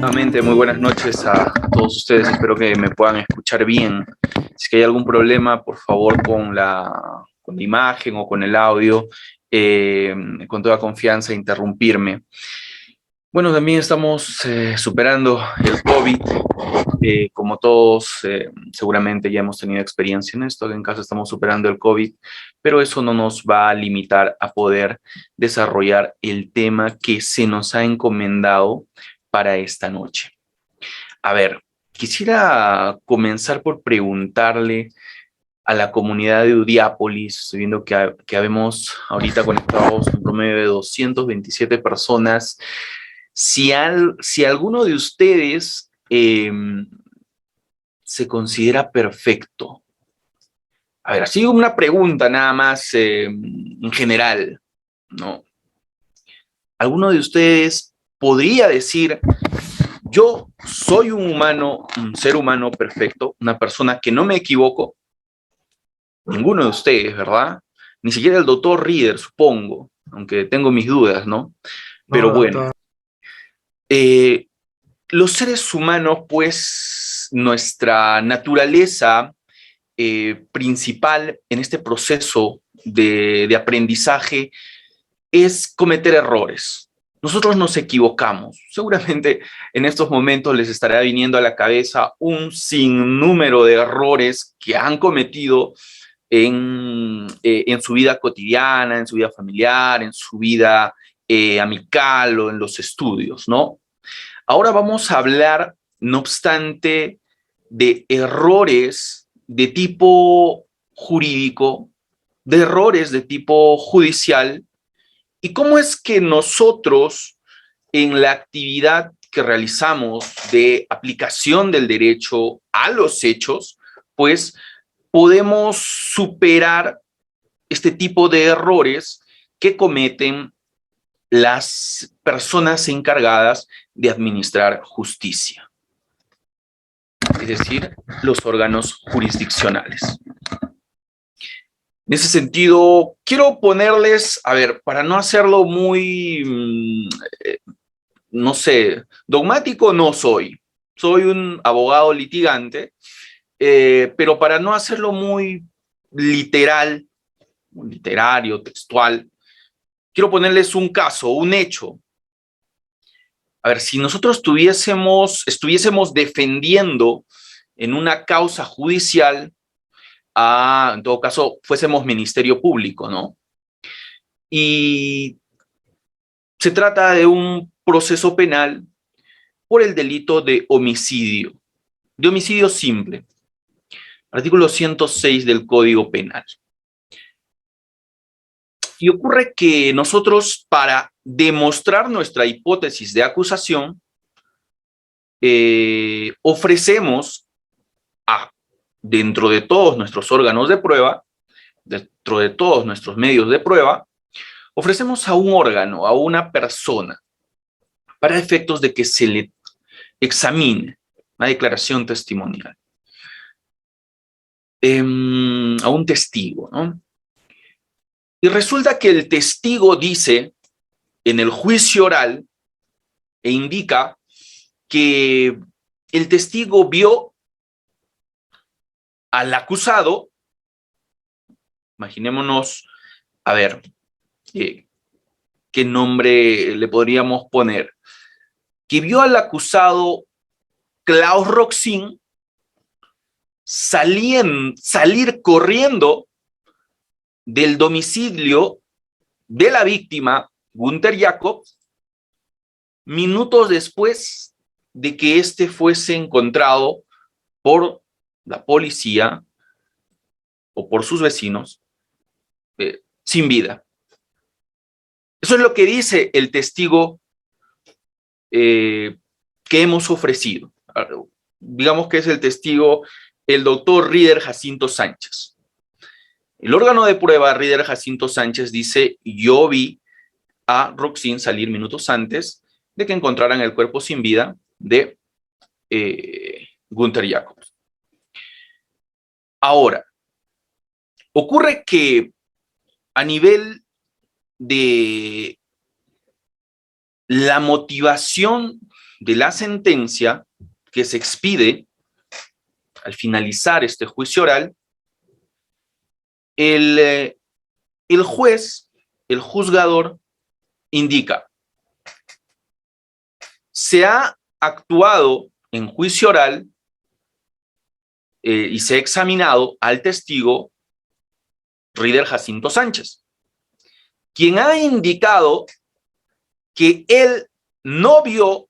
Nuevamente, muy buenas noches a todos ustedes. Espero que me puedan escuchar bien. Si que hay algún problema, por favor, con la imagen o con el audio, con toda confianza, interrumpirme. Bueno, también estamos superando el COVID. Como todos, seguramente ya hemos tenido experiencia en esto. En casa estamos superando el COVID, pero eso no nos va a limitar a poder desarrollar el tema que se nos ha encomendado para esta noche. A ver, quisiera comenzar por preguntarle a la comunidad de Udiápolis, estoy viendo que habemos ahorita conectados un promedio de 227 personas, si alguno de ustedes se considera perfecto. A ver, así una pregunta nada más en general, ¿no? ¿Alguno de ustedes podría decir: yo soy un humano, un ser humano perfecto, una persona que no me equivoco? Ninguno de ustedes, ¿verdad? Ni siquiera el doctor Reader, supongo, aunque tengo mis dudas, ¿no? Pero No, bueno, doctor. eh, los seres humanos, pues, nuestra naturaleza principal en este proceso de aprendizaje es cometer errores. Nosotros nos equivocamos. Seguramente en estos momentos les estará viniendo a la cabeza un sinnúmero de errores que han cometido en su vida cotidiana, en su vida familiar, en su vida amical o en los estudios, ¿no? Ahora vamos a hablar, no obstante, de errores de tipo jurídico, de errores de tipo judicial, y cómo es que nosotros, en la actividad que realizamos de aplicación del derecho a los hechos, pues podemos superar este tipo de errores que cometen las personas encargadas de administrar justicia, es decir, los órganos jurisdiccionales. En ese sentido, quiero ponerles, a ver, para no hacerlo muy, no sé, dogmático no soy. Soy un abogado litigante, pero para no hacerlo muy literal, literario, textual, quiero ponerles un caso, un hecho. A ver, si nosotros estuviésemos defendiendo en una causa judicial, en todo caso, fuésemos Ministerio Público, ¿no? Y se trata de un proceso penal por el delito de homicidio simple, artículo 106 del Código Penal. Y ocurre que nosotros, para demostrar nuestra hipótesis de acusación, ofrecemos dentro de todos nuestros órganos de prueba, dentro de todos nuestros medios de prueba, ofrecemos a un órgano, a una persona, para efectos de que se le examine una declaración testimonial, a un testigo, ¿no? Y resulta que el testigo dice en el juicio oral e indica que el testigo vio al acusado, imaginémonos, a ver, ¿qué nombre le podríamos poner? Que vio al acusado Klaus Roxin salir corriendo del domicilio de la víctima, Günther Jacob, minutos después de que éste fuese encontrado por la policía o por sus vecinos sin vida. Eso es lo que dice el testigo que hemos ofrecido. Digamos que es el testigo, el doctor Reader Jacinto Sánchez. El órgano de prueba, Reader Jacinto Sánchez, dice: yo vi a Roxin salir minutos antes de que encontraran el cuerpo sin vida de Günther Jacob. Ahora, ocurre que a nivel de la motivación de la sentencia que se expide al finalizar este juicio oral, el juez, el juzgador, indica: se ha actuado en juicio oral y se ha examinado al testigo Rider Jacinto Sánchez, quien ha indicado que él no vio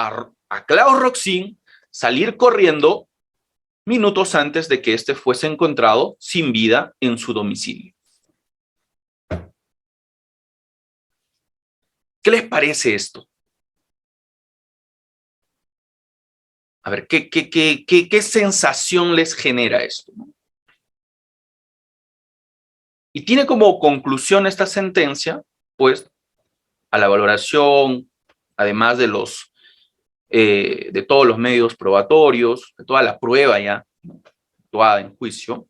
a Klaus Roxin salir corriendo minutos antes de que éste fuese encontrado sin vida en su domicilio. ¿Qué les parece esto? A ver, ¿qué sensación les genera esto? Y tiene como conclusión esta sentencia, pues, a la valoración, además de todos los medios probatorios, de toda la prueba ya actuada en juicio,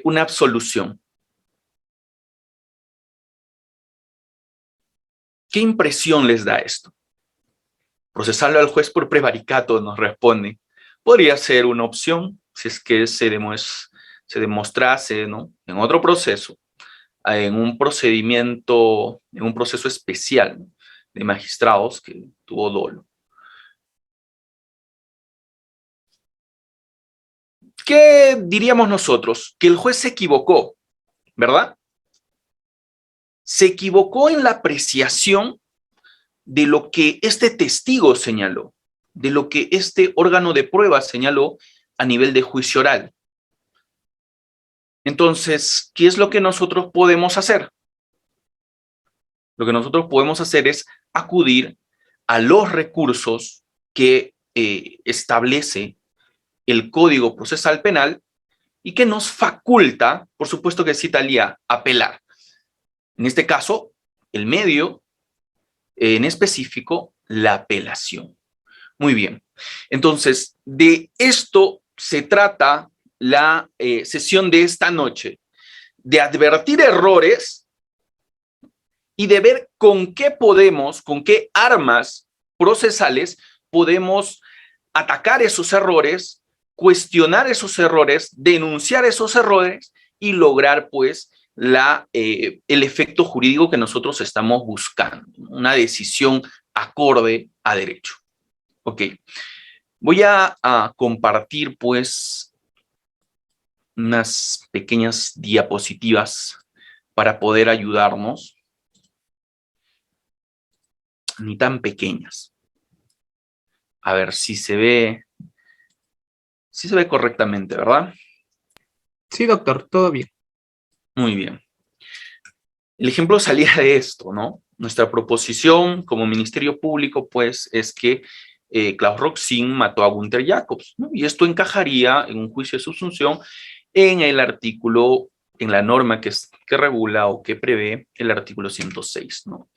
una absolución. ¿Qué impresión les da esto? Procesarlo al juez por prevaricato, nos responde. Podría ser una opción si es que se demostrase, ¿no?, en otro proceso, en un procedimiento, en un proceso especial, ¿no?, de magistrados que tuvo dolo. ¿Qué diríamos nosotros? Que el juez se equivocó, ¿verdad? Se equivocó en la apreciación de lo que este testigo señaló, de lo que este órgano de prueba señaló a nivel de juicio oral. Entonces, ¿qué es lo que nosotros podemos hacer? Lo que nosotros podemos hacer es acudir a los recursos que establece el Código Procesal Penal y que nos faculta, por supuesto que sí, Talía, apelar. En este caso, el medio, en específico, la apelación. Muy bien. Entonces, de esto se trata la sesión de esta noche, de advertir errores y de ver con qué armas procesales podemos atacar esos errores, cuestionar esos errores, denunciar esos errores y lograr, pues, el efecto jurídico que nosotros estamos buscando, una decisión acorde a derecho. Ok, voy a compartir, pues, unas pequeñas diapositivas para poder ayudarnos, ni tan pequeñas. A ver si se ve correctamente, ¿verdad? Sí, doctor, todo bien. Muy bien. El ejemplo salía de esto, ¿no? Nuestra proposición como Ministerio Público, pues, es que Klaus Roxin mató a Günther Jacobs, ¿no? Y esto encajaría en un juicio de subsunción en el artículo, en la norma que regula o que prevé el artículo 106, ¿no?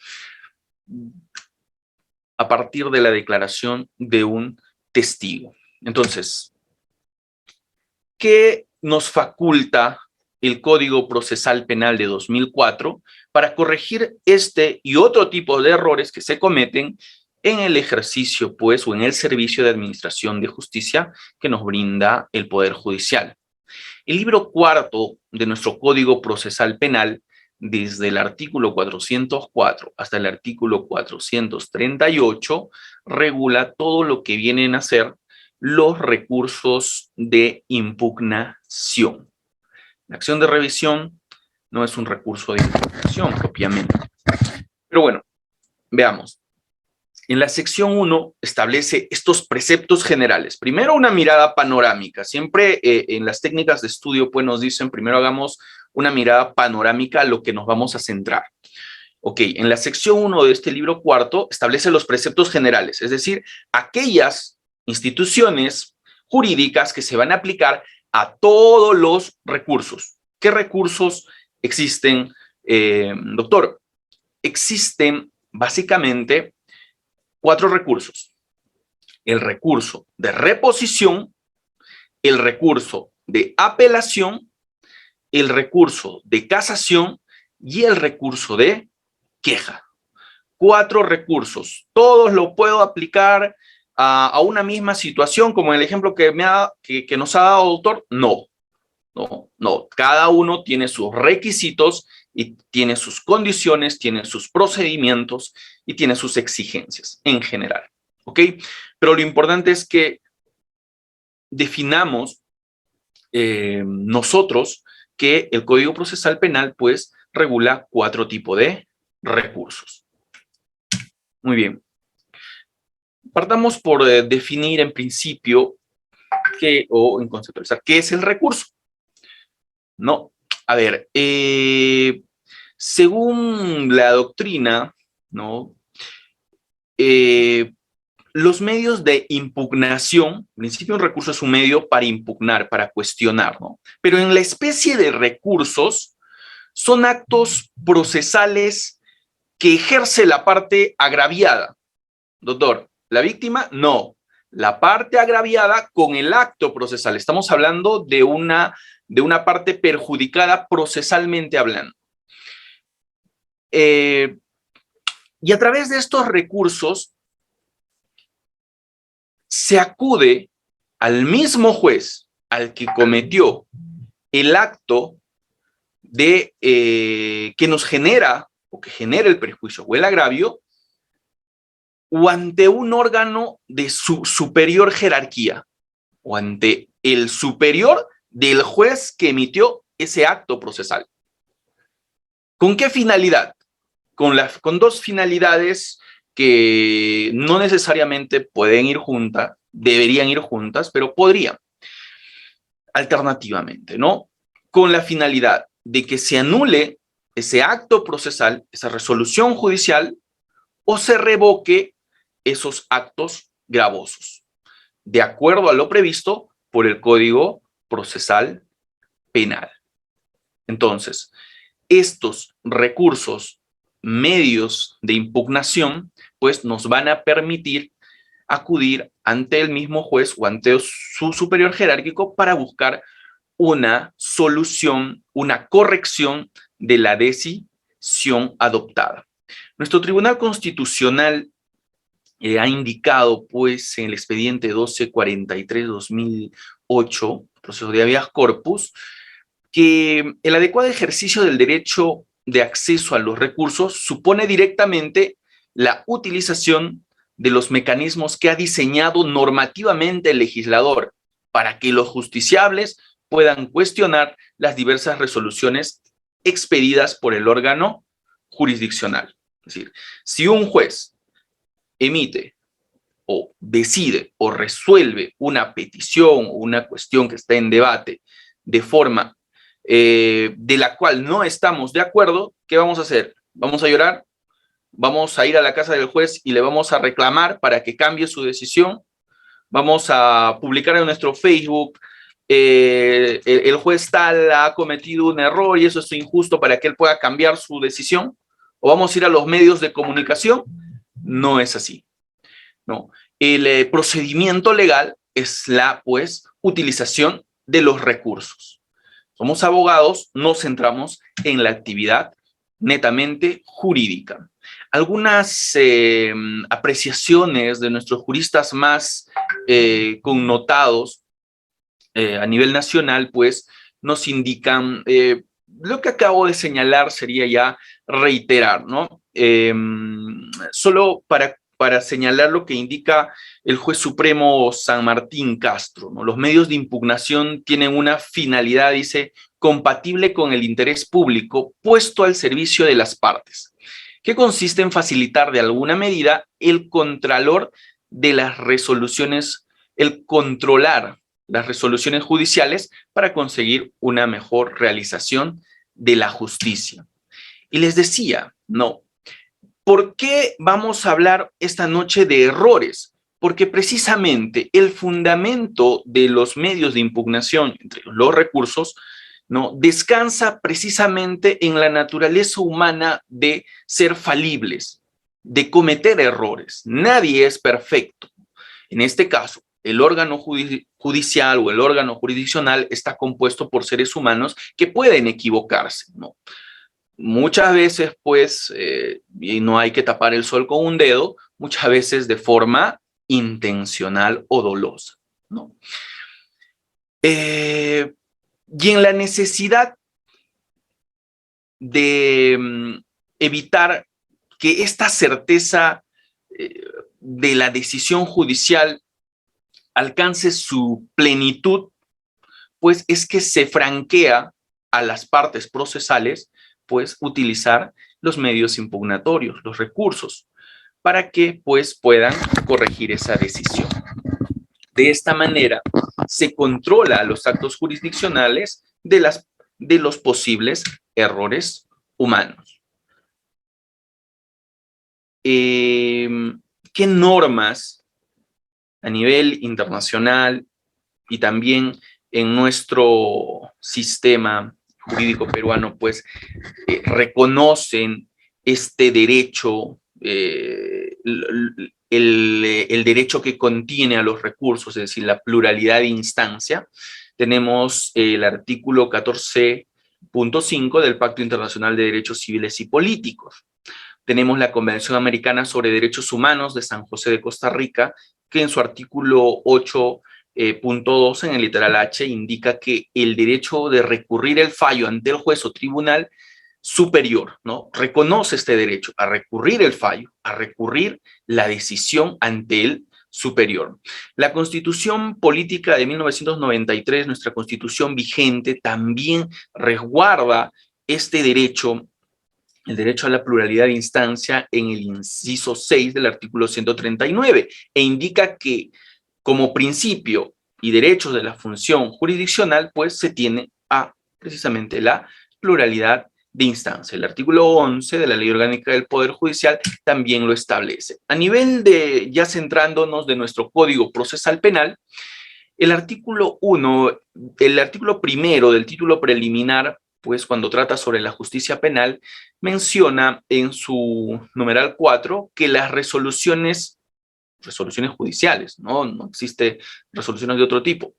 A partir de la declaración de un testigo. Entonces, ¿qué nos faculta el Código Procesal Penal de 2004 para corregir este y otro tipo de errores que se cometen en el ejercicio, pues, o en el servicio de administración de justicia que nos brinda el Poder Judicial? El libro cuarto de nuestro Código Procesal Penal, desde el artículo 404 hasta el artículo 438, regula todo lo que vienen a ser los recursos de impugnación. La acción de revisión no es un recurso de impugnación propiamente. Pero bueno, veamos. En la sección 1 establece estos preceptos generales. Primero, una mirada panorámica. Siempre en las técnicas de estudio, pues, nos dicen, primero hagamos una mirada panorámica a lo que nos vamos a centrar. Ok, en la sección 1 de este libro cuarto establece los preceptos generales, es decir, aquellas instituciones jurídicas que se van a aplicar a todos los recursos. ¿Qué recursos existen, doctor? Existen básicamente 4 recursos: el recurso de reposición, el recurso de apelación, el recurso de casación y el recurso de queja. 4 recursos. ¿Todos lo puedo aplicar a una misma situación, como en el ejemplo que nos ha dado el autor? No, no, no. Cada uno tiene sus requisitos y tiene sus condiciones, tiene sus procedimientos y tiene sus exigencias en general, ¿ok? Pero lo importante es que definamos nosotros que el Código Procesal Penal, pues, regula 4 tipos de recursos. Muy bien. Partamos por definir en principio o en conceptualizar qué es el recurso. No, a ver, según la doctrina, ¿no? Los medios de impugnación, en principio un recurso es un medio para impugnar, para cuestionar, ¿no? Pero en la especie de recursos son actos procesales que ejerce la parte agraviada. Doctor, ¿la víctima? No. La parte agraviada con el acto procesal. Estamos hablando de una parte perjudicada procesalmente hablando. Y a través de estos recursos se acude al mismo juez al que cometió el acto de que nos genera o que genera el perjuicio o el agravio, o ante un órgano de su superior jerarquía, o ante el superior del juez que emitió ese acto procesal. ¿Con qué finalidad? Con 2 finalidades que no necesariamente pueden ir juntas, deberían ir juntas, pero podrían, alternativamente, ¿no? Con la finalidad de que se anule ese acto procesal, esa resolución judicial, o se revoque esos actos gravosos, de acuerdo a lo previsto por el Código Procesal Penal. Entonces, estos recursos, medios de impugnación, pues nos van a permitir acudir ante el mismo juez o ante su superior jerárquico para buscar una solución, una corrección de la decisión adoptada. Nuestro Tribunal Constitucional ha indicado, pues, en el expediente 1243-2008, proceso de habeas corpus, que el adecuado ejercicio del derecho de acceso a los recursos supone directamente la utilización de los mecanismos que ha diseñado normativamente el legislador para que los justiciables puedan cuestionar las diversas resoluciones expedidas por el órgano jurisdiccional. Es decir, si un juez emite o decide o resuelve una petición o una cuestión que está en debate de forma de la cual no estamos de acuerdo, ¿qué vamos a hacer? ¿Vamos a llorar? ¿Vamos a ir a la casa del juez y le vamos a reclamar para que cambie su decisión? ¿Vamos a publicar en nuestro Facebook el juez tal ha cometido un error y eso es injusto para que él pueda cambiar su decisión? ¿O vamos a ir a los medios de comunicación? No es así, ¿no? El procedimiento legal es la, pues, utilización de los recursos. Somos abogados, nos centramos en la actividad netamente jurídica. Algunas apreciaciones de nuestros juristas más connotados a nivel nacional, pues, nos indican, lo que acabo de señalar sería ya reiterar, ¿no? Solo para señalar lo que indica el juez supremo San Martín Castro, ¿no? Los medios de impugnación tienen una finalidad, dice, compatible con el interés público puesto al servicio de las partes, que consiste en facilitar de alguna medida el contralor de las resoluciones, el controlar las resoluciones judiciales para conseguir una mejor realización de la justicia. Y les decía, no, ¿por qué vamos a hablar esta noche de errores? Porque precisamente el fundamento de los medios de impugnación, entre los recursos, ¿no?, descansa precisamente en la naturaleza humana de ser falibles, de cometer errores. Nadie es perfecto. En este caso, el órgano judicial o el órgano jurisdiccional está compuesto por seres humanos que pueden equivocarse, ¿no? muchas veces, pues, y no hay que tapar el sol con un dedo, muchas veces de forma intencional o dolosa, ¿no? Y en la necesidad de evitar que esta certeza de la decisión judicial alcance su plenitud, pues es que se franquea a las partes procesales, pues utilizar los medios impugnatorios, los recursos, para que pues puedan corregir esa decisión. De esta manera se controla los actos jurisdiccionales de los posibles errores humanos. ¿Qué normas a nivel internacional y también en nuestro sistema jurídico peruano, pues, reconocen este derecho, el derecho que contiene a los recursos, es decir, la pluralidad de instancia? Tenemos el artículo 14.5 del Pacto Internacional de Derechos Civiles y Políticos. Tenemos la Convención Americana sobre Derechos Humanos de San José de Costa Rica, que en su artículo 8.2 en el literal H indica que el derecho de recurrir el fallo ante el juez o tribunal superior, ¿no? Reconoce este derecho a recurrir el fallo, a recurrir la decisión ante el superior. La Constitución Política de 1993, nuestra Constitución vigente, también resguarda este derecho, el derecho a la pluralidad de instancia, en el inciso 6 del artículo 139, e indica que como principio y derechos de la función jurisdiccional, pues se tiene a precisamente la pluralidad de instancia. El artículo 11 de la Ley Orgánica del Poder Judicial también lo establece. A nivel de, ya centrándonos de nuestro Código Procesal Penal, el artículo 1, el artículo primero del título preliminar, pues cuando trata sobre la justicia penal, menciona en su numeral 4 que las resoluciones judiciales, no existe resoluciones de otro tipo,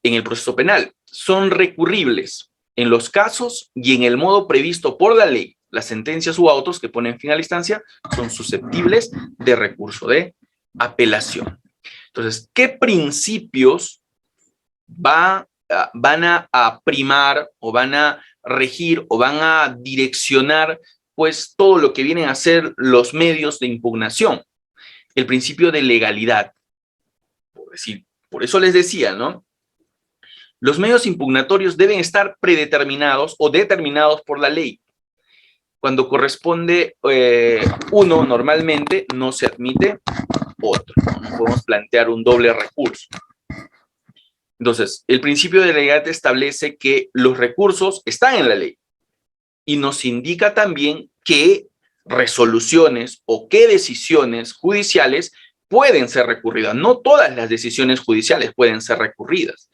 en el proceso penal, son recurribles en los casos y en el modo previsto por la ley. Las sentencias u autos que ponen fin a la instancia son susceptibles de recurso de apelación. Entonces, ¿qué principios van a primar o van a regir o van a direccionar pues todo lo que vienen a ser los medios de impugnación? El principio de legalidad. Por eso les decía, ¿no? Los medios impugnatorios deben estar predeterminados o determinados por la ley. Cuando corresponde uno, normalmente no se admite otro. No podemos plantear un doble recurso. Entonces, el principio de legalidad establece que los recursos están en la ley y nos indica también qué resoluciones o qué decisiones judiciales pueden ser recurridas. No todas las decisiones judiciales pueden ser recurridas.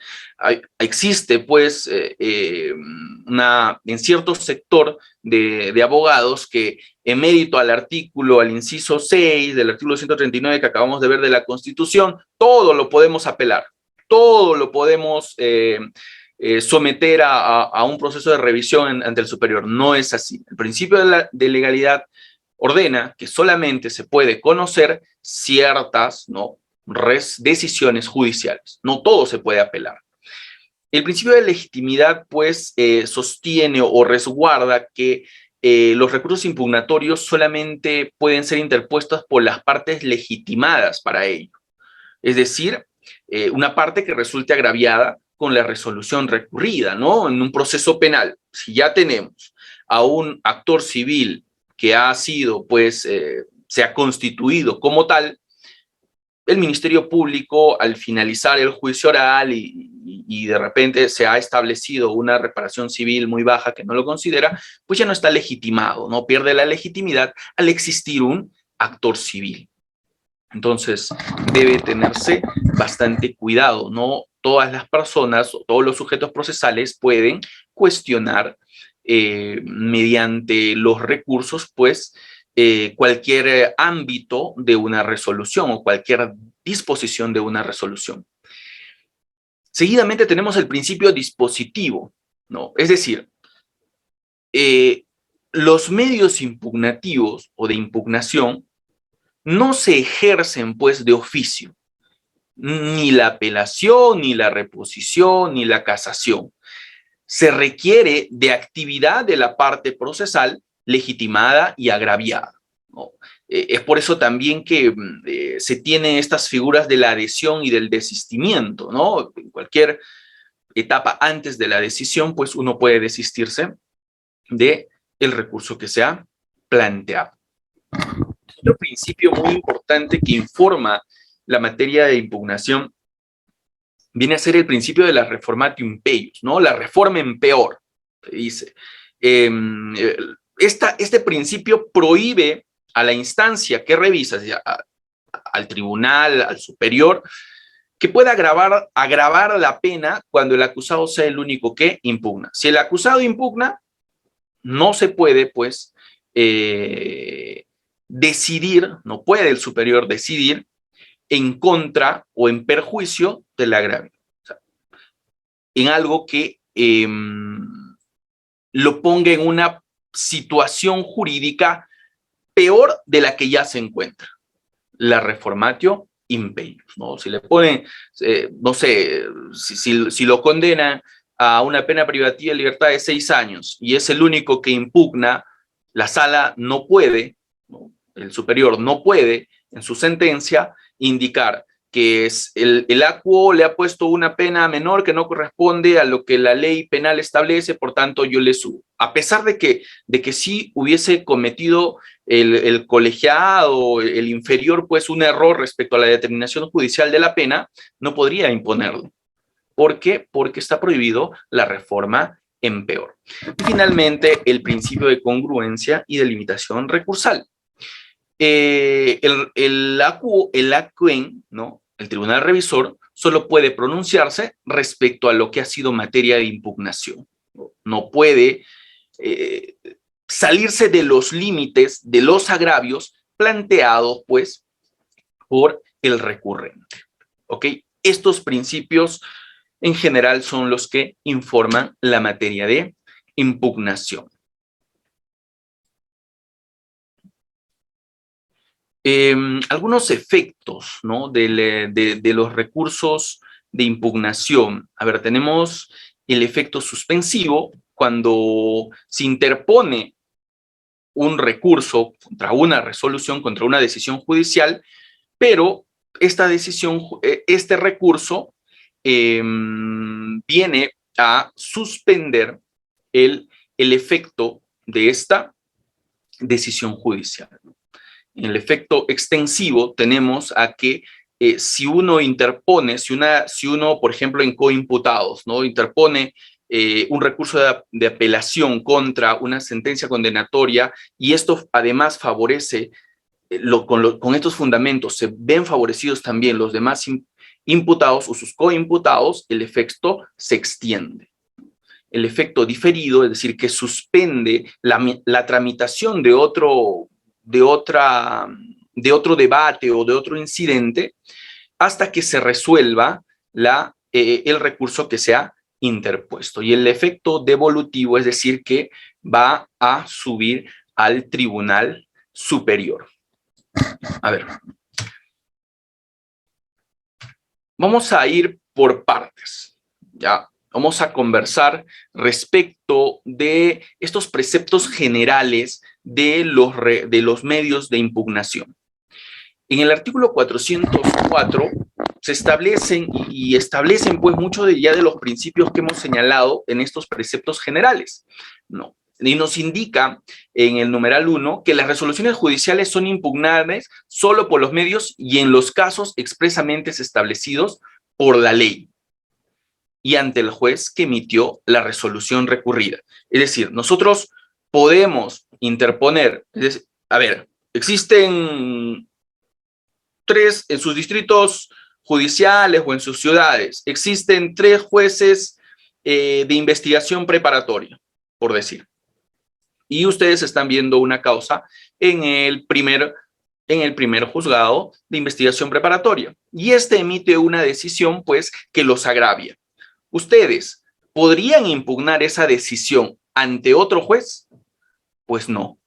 Existe, pues, en cierto sector de abogados que, en mérito al artículo, al inciso 6 del artículo 139 que acabamos de ver de la Constitución, todo lo podemos apelar, todo lo podemos someter a un proceso de revisión ante el superior. No es así. El principio de legalidad ordena que solamente se puede conocer ciertas, ¿no?, decisiones judiciales. No todo se puede apelar. El principio de legitimidad, pues, sostiene o resguarda que los recursos impugnatorios solamente pueden ser interpuestos por las partes legitimadas para ello. Es decir, una parte que resulte agraviada con la resolución recurrida, ¿no? En un proceso penal, si ya tenemos a un actor civil que ha sido, pues, se ha constituido como tal, el Ministerio Público, al finalizar el juicio oral y de repente se ha establecido una reparación civil muy baja que no lo considera, pues ya no está legitimado, ¿no? Pierde la legitimidad al existir un actor civil. Entonces, debe tenerse bastante cuidado. No todas las personas o todos los sujetos procesales pueden cuestionar mediante los recursos, pues, cualquier ámbito de una resolución o cualquier disposición de una resolución. Seguidamente tenemos el principio dispositivo, ¿no? Es decir, los medios impugnativos o de impugnación no se ejercen pues de oficio, ni la apelación, ni la reposición, ni la casación. Se requiere de actividad de la parte procesal legitimada y agraviada, ¿no? Es por eso también que se tienen estas figuras de la adhesión y del desistimiento, ¿no? En cualquier etapa antes de la decisión, pues uno puede desistirse de el recurso que se ha planteado. Otro principio muy importante que informa la materia de impugnación viene a ser el principio de la reformatio impeius, ¿no? La reforma en peor, se dice. Este principio prohíbe a la instancia que revisa, al tribunal, al superior, que pueda agravar la pena cuando el acusado sea el único que impugna. Si el acusado impugna, no se puede, pues, decidir, no puede el superior decidir en contra o en perjuicio del agravio. O sea, en algo que lo ponga en una situación jurídica peor de la que ya se encuentra. La reformatio impeius, ¿no? Si le ponen, no sé, si lo condenan a una pena privativa de libertad de 6 años y es el único que impugna, la sala no puede, ¿no? El superior no puede en su sentencia indicar que es el acuo le ha puesto una pena menor que no corresponde a lo que la ley penal establece, por tanto yo le subo. A pesar de que sí hubiese cometido el colegiado, el inferior, pues un error respecto a la determinación judicial de la pena, no podría imponerlo. ¿Por qué? Porque está prohibido la reforma en peor. Y finalmente, el principio de congruencia y de limitación recursal. El ACUEN, ¿no? El tribunal revisor, solo puede pronunciarse respecto a lo que ha sido materia de impugnación. No puede salirse de los límites de los agravios planteados, pues, por el recurrente. ¿Ok? Estos principios, en general, son los que informan la materia de impugnación. Algunos efectos, ¿no? de los recursos de impugnación. A ver, tenemos el efecto suspensivo cuando se interpone un recurso contra una resolución, contra una decisión judicial, pero este recurso viene a suspender el efecto de esta decisión judicial. En el efecto extensivo tenemos a que si uno interpone, si uno, por ejemplo, en coimputados, ¿no? Interpone un recurso de apelación contra una sentencia condenatoria y esto además favorece, con estos fundamentos se ven favorecidos también los demás imputados o sus coimputados, el efecto se extiende. El efecto diferido, es decir, que suspende la tramitación de otro debate o de otro incidente hasta que se resuelva el recurso que se ha interpuesto. Y el efecto devolutivo, es decir, que va a subir al tribunal superior. A ver. Vamos a ir por partes, ¿ya? Vamos a conversar respecto de estos preceptos generales de los medios de impugnación. En el artículo 404 se establecen pues mucho ya de los principios que hemos señalado en estos preceptos generales, ¿no? Y nos indica en el numeral 1 que las resoluciones judiciales son impugnables solo por los medios y en los casos expresamente establecidos por la ley y ante el juez que emitió la resolución recurrida. Es decir, nosotros podemos interponer, a ver, existen en sus distritos judiciales o en sus ciudades, existen 3 jueces de investigación preparatoria, por decir. Y ustedes están viendo una causa en el primer juzgado de investigación preparatoria. Y este emite una decisión, pues, que los agravia. ¿Ustedes podrían impugnar esa decisión ante otro juez? Pues no.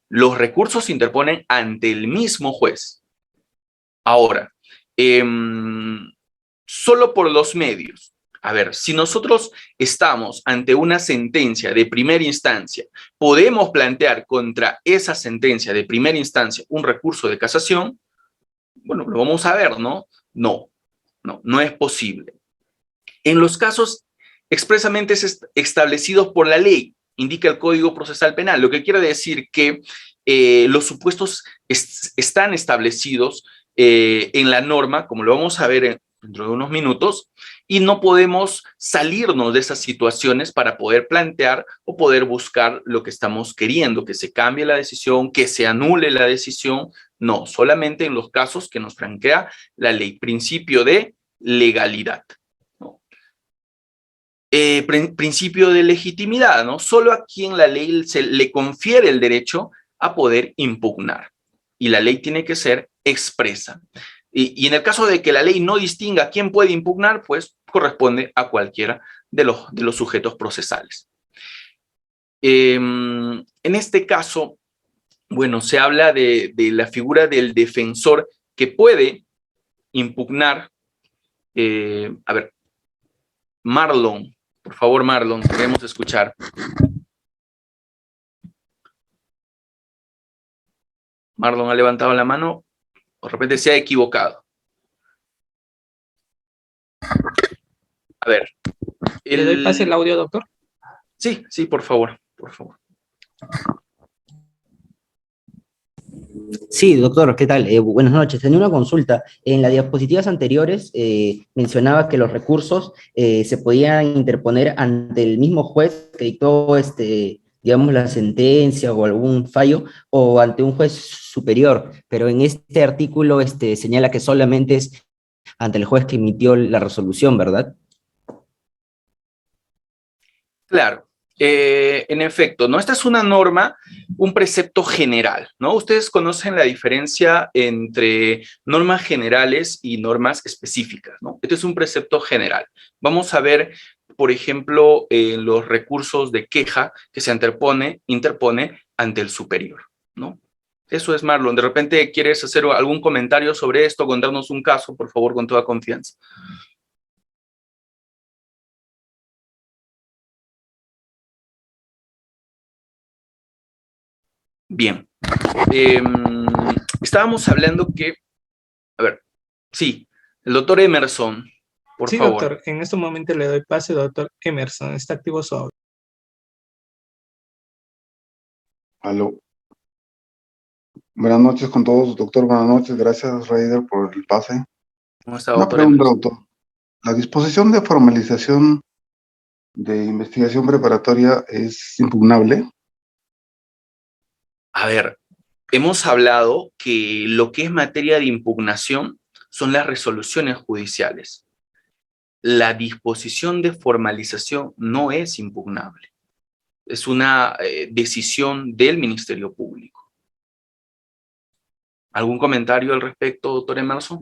Los recursos se interponen ante el mismo juez. Ahora, solo por los medios. A ver, si nosotros estamos ante una sentencia de primera instancia, ¿podemos plantear contra esa sentencia de primera instancia un recurso de casación? Bueno, lo vamos a ver, ¿no? No, no es posible. En los casos expresamente establecidos por la ley, indica el Código Procesal Penal, lo que quiere decir que los supuestos están establecidos en la norma, como lo vamos a ver dentro de unos minutos, y no podemos salirnos de esas situaciones para poder plantear o poder buscar lo que estamos queriendo, que se cambie la decisión, que se anule la decisión. No, solamente en los casos que nos franquea la ley, principio de legalidad. ¿No? Principio de legitimidad, ¿no? Solo a quien la ley se le confiere el derecho a poder impugnar. Y la ley tiene que ser expresa. Y en el caso de que la ley no distinga quién puede impugnar, pues corresponde a cualquiera de los sujetos procesales. En este caso, bueno, se habla de la figura del defensor que puede impugnar. A ver, Marlon, por favor, Marlon, queremos escuchar. Marlon ha levantado la mano, o de repente se ha equivocado. A ver. ¿Le doy pase el audio, doctor? Sí, sí, por favor, por favor. Sí, doctor, ¿qué tal? Buenas noches. Tenía una consulta. En las diapositivas anteriores mencionaba que los recursos se podían interponer ante el mismo juez que dictó, digamos, la sentencia o algún fallo, o ante un juez superior, pero en este artículo señala que solamente es ante el juez que emitió la resolución, ¿verdad? Claro. En efecto, ¿no? Esta es una norma, un precepto general, ¿no? Ustedes conocen la diferencia entre normas generales y normas específicas, ¿no? Este es un precepto general. Vamos a ver, por ejemplo, los recursos de queja que se interpone ante el superior, ¿no? Eso es, Marlon. De repente, ¿quieres hacer algún comentario sobre esto? Contarnos un caso, por favor, con toda confianza. Bien, estábamos hablando que, a ver, sí, el doctor Emerson, por Sí, favor. doctor, en este momento le doy pase, doctor Emerson, está activo su audio. Aló. Buenas noches con todos, doctor. Buenas noches. Gracias, Raider, por el pase. ¿Cómo está, Una doctor pregunta, Emerson? doctor. ¿La disposición de formalización de investigación preparatoria es impugnable? A ver, hemos hablado que lo que es materia de impugnación son las resoluciones judiciales. La disposición de formalización no es impugnable. Es una decisión del Ministerio Público. ¿Algún comentario al respecto, doctor Emerson?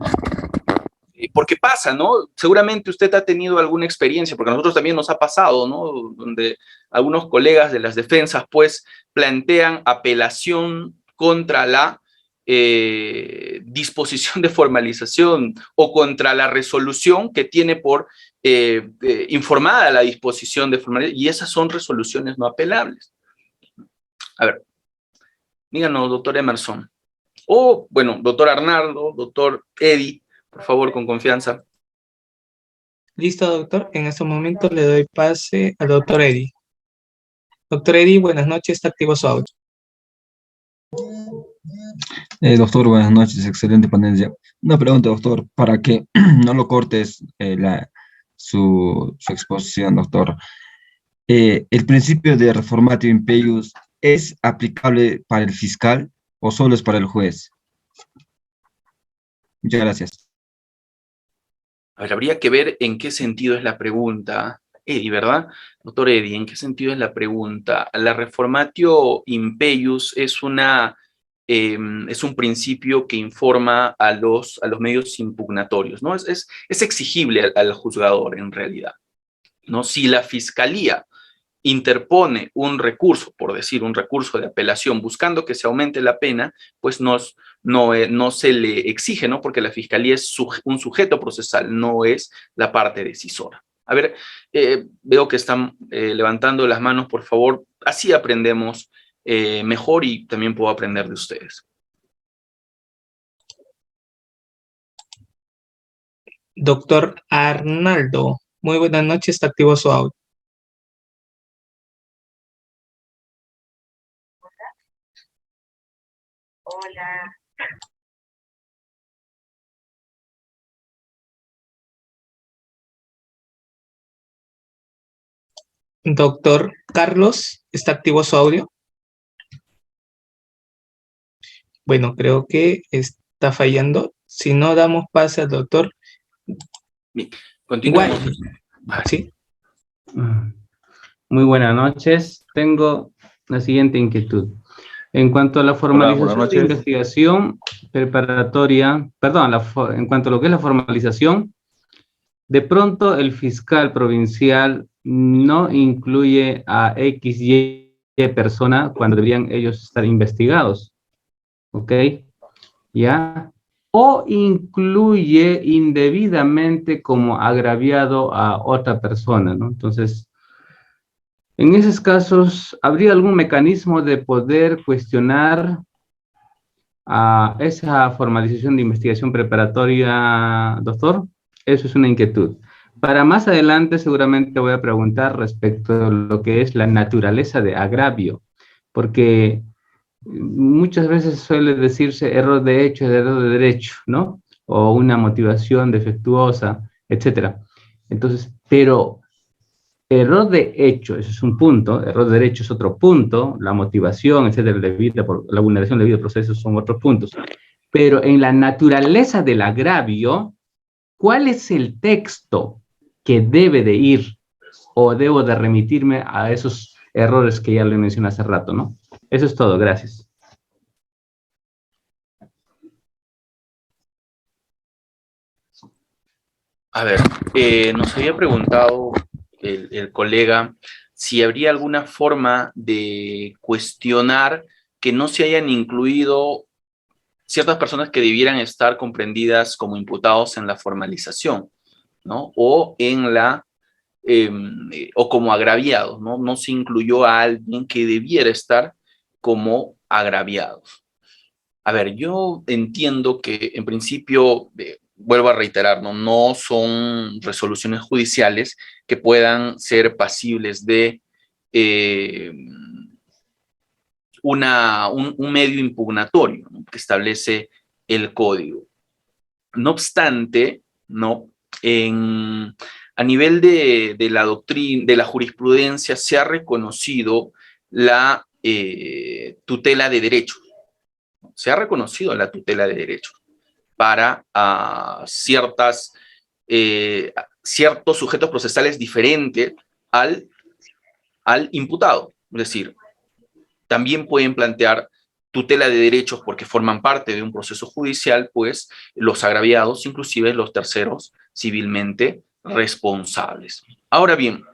Porque pasa, ¿no? Seguramente usted ha tenido alguna experiencia, porque a nosotros también nos ha pasado, ¿no? Donde algunos colegas de las defensas, pues, plantean apelación contra la disposición de formalización o contra la resolución que tiene por informada la disposición de formalización, y esas son resoluciones no apelables. A ver, díganos, doctor Emerson. O, bueno, doctor Arnaldo, doctor Eddie, por favor, con confianza. Listo, doctor. En este momento le doy pase al doctor Eddie. Doctor Eddie, buenas noches, está activo su audio. Doctor, buenas noches, excelente ponencia. Una pregunta, doctor, para que no lo cortes su exposición, doctor. ¿El principio de reformatio impeius es aplicable para el fiscal o solo es para el juez? Muchas gracias. A ver, habría que ver en qué sentido es la pregunta, Eddie, ¿verdad? Doctor Eddie, ¿en qué sentido es la pregunta? La reformatio impeius es un principio que informa a los medios impugnatorios, ¿no? Es exigible al juzgador, en realidad, ¿no? Si la fiscalía interpone un recurso, por decir un recurso de apelación, buscando que se aumente la pena, pues no se le exige, ¿no? Porque la fiscalía es un sujeto procesal, no es la parte decisora. A ver, veo que están levantando las manos, por favor, así aprendemos mejor y también puedo aprender de ustedes. Doctor Arnaldo, muy buenas noches, está activo su audio. Hola. Doctor Carlos, ¿está activo su audio? Bueno, creo que está fallando. Si no, damos pase al doctor Continuemos. ¿Sí? Muy buenas noches. Tengo la siguiente inquietud. En cuanto a la formalización de investigación preparatoria, perdón, en cuanto a lo que es la formalización, de pronto el fiscal provincial no incluye a X, Y persona cuando deberían ellos estar investigados. ¿Ok? ¿Ya? O incluye indebidamente como agraviado a otra persona, ¿no? Entonces, en esos casos, ¿habría algún mecanismo de poder cuestionar a esa formalización de investigación preparatoria, doctor? Eso es una inquietud. Para más adelante seguramente voy a preguntar respecto a lo que es la naturaleza de agravio, porque muchas veces suele decirse error de hecho, error de derecho, ¿no? O una motivación defectuosa, etcétera. Entonces, pero error de hecho, eso es un punto, error de derecho es otro punto, la motivación, etcétera, la vulneración del debido proceso son otros puntos. Pero en la naturaleza del agravio, ¿cuál es el texto que debe de ir o debo de remitirme a esos errores que ya le mencioné hace rato, ¿no? Eso es todo, gracias. A ver, nos había preguntado el colega si habría alguna forma de cuestionar que no se hayan incluido ciertas personas que debieran estar comprendidas como imputados en la formalización, ¿no? O o como agraviados, ¿no? No se incluyó a alguien que debiera estar como agraviados. A ver, yo entiendo que en principio, vuelvo a reiterar, no son resoluciones judiciales que puedan ser pasibles de un medio impugnatorio, ¿no? Que establece el código. No obstante, ¿no? A nivel de la doctrina, de la jurisprudencia, se ha reconocido la tutela de derechos. Se ha reconocido la tutela de derechos para ciertos sujetos procesales diferentes al imputado. Es decir, también pueden plantear tutela de derechos porque forman parte de un proceso judicial, pues los agraviados, inclusive los terceros civilmente responsables. Ahora bien,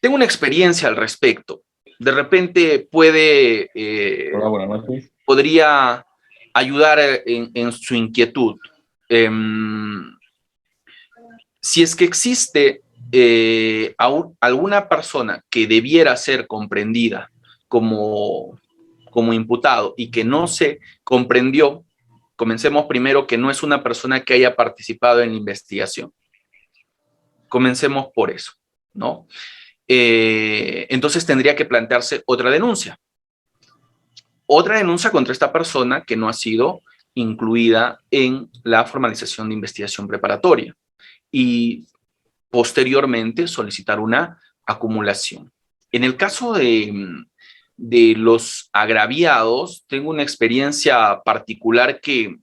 tengo una experiencia al respecto. De repente podría ayudar en su inquietud. Si es que existe alguna persona que debiera ser comprendida como imputado y que no se comprendió, comencemos primero que no es una persona que haya participado en la investigación. Comencemos por eso, ¿no? Entonces tendría que plantearse otra denuncia. Otra denuncia contra esta persona que no ha sido incluida en la formalización de investigación preparatoria y posteriormente solicitar una acumulación. En el caso de los agraviados, tengo una experiencia particular que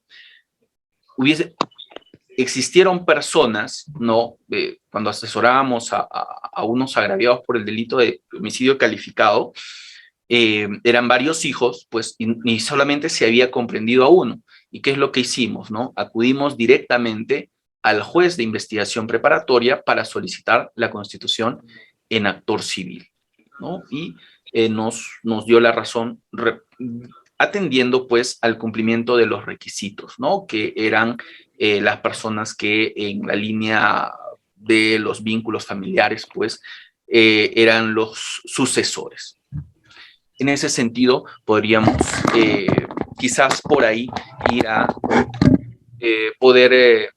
existieron personas, ¿no? Cuando asesorábamos a unos agraviados por el delito de homicidio calificado, eran varios hijos, pues, y solamente se había comprendido a uno. ¿Y qué es lo que hicimos, no? Acudimos directamente al juez de investigación preparatoria para solicitar la constitución en actor civil. ¿no? Y nos dio la razón atendiendo pues al cumplimiento de los requisitos, ¿no? Que eran las personas que en la línea de los vínculos familiares pues eran los sucesores. En ese sentido podríamos quizás por ahí ir a poder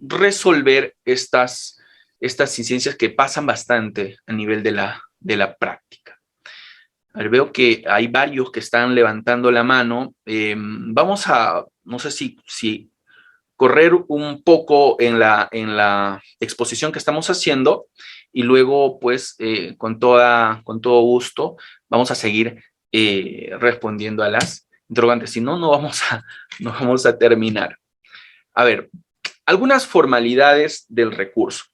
resolver estas incidencias que pasan bastante a nivel de la práctica. A ver, veo que hay varios que están levantando la mano. Vamos a, no sé si correr un poco en la exposición que estamos haciendo y luego, pues, con todo gusto, vamos a seguir respondiendo a las interrogantes. Si no, no vamos a terminar. A ver, algunas formalidades del recurso.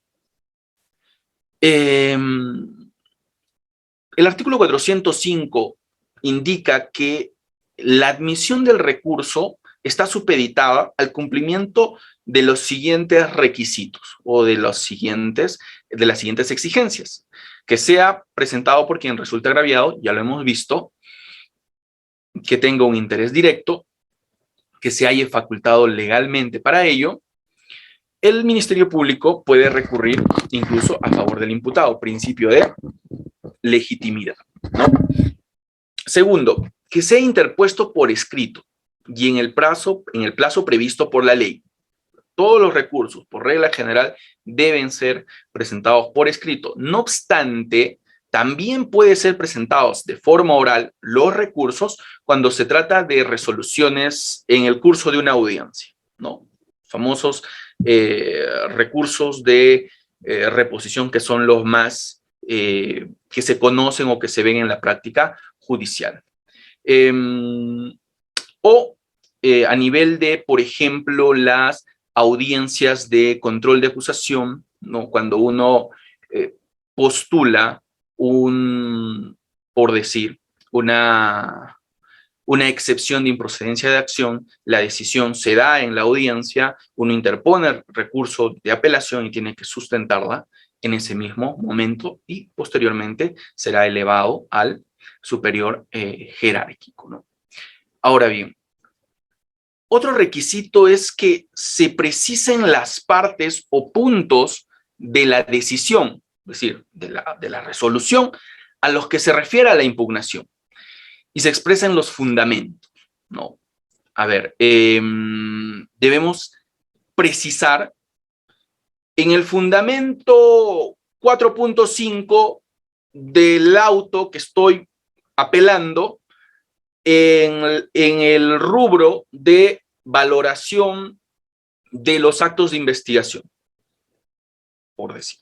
El artículo 405 indica que la admisión del recurso está supeditada al cumplimiento de los siguientes requisitos o de las siguientes exigencias. Que sea presentado por quien resulte agraviado, ya lo hemos visto, que tenga un interés directo, que se haya facultado legalmente para ello. El Ministerio Público puede recurrir incluso a favor del imputado, principio de legitimidad, ¿no? Segundo, que sea interpuesto por escrito y en el plazo previsto por la ley. Todos los recursos, por regla general, deben ser presentados por escrito. No obstante, también pueden ser presentados de forma oral los recursos cuando se trata de resoluciones en el curso de una audiencia, ¿no? Famosos recursos de reposición que son los más que se conocen o que se ven en la práctica judicial. A nivel de, por ejemplo, las audiencias de control de acusación, ¿no? Cuando uno postula por decir, una excepción de improcedencia de acción, la decisión se da en la audiencia, uno interpone el recurso de apelación y tiene que sustentarla en ese mismo momento y posteriormente será elevado al superior jerárquico, ¿no? Ahora bien, otro requisito es que se precisen las partes o puntos de la decisión, es decir, de la resolución a los que se refiere a la impugnación y se expresen los fundamentos, ¿no? A ver, debemos precisar en el fundamento 4.5 del auto que estoy apelando, en el rubro de valoración de los actos de investigación, por decir.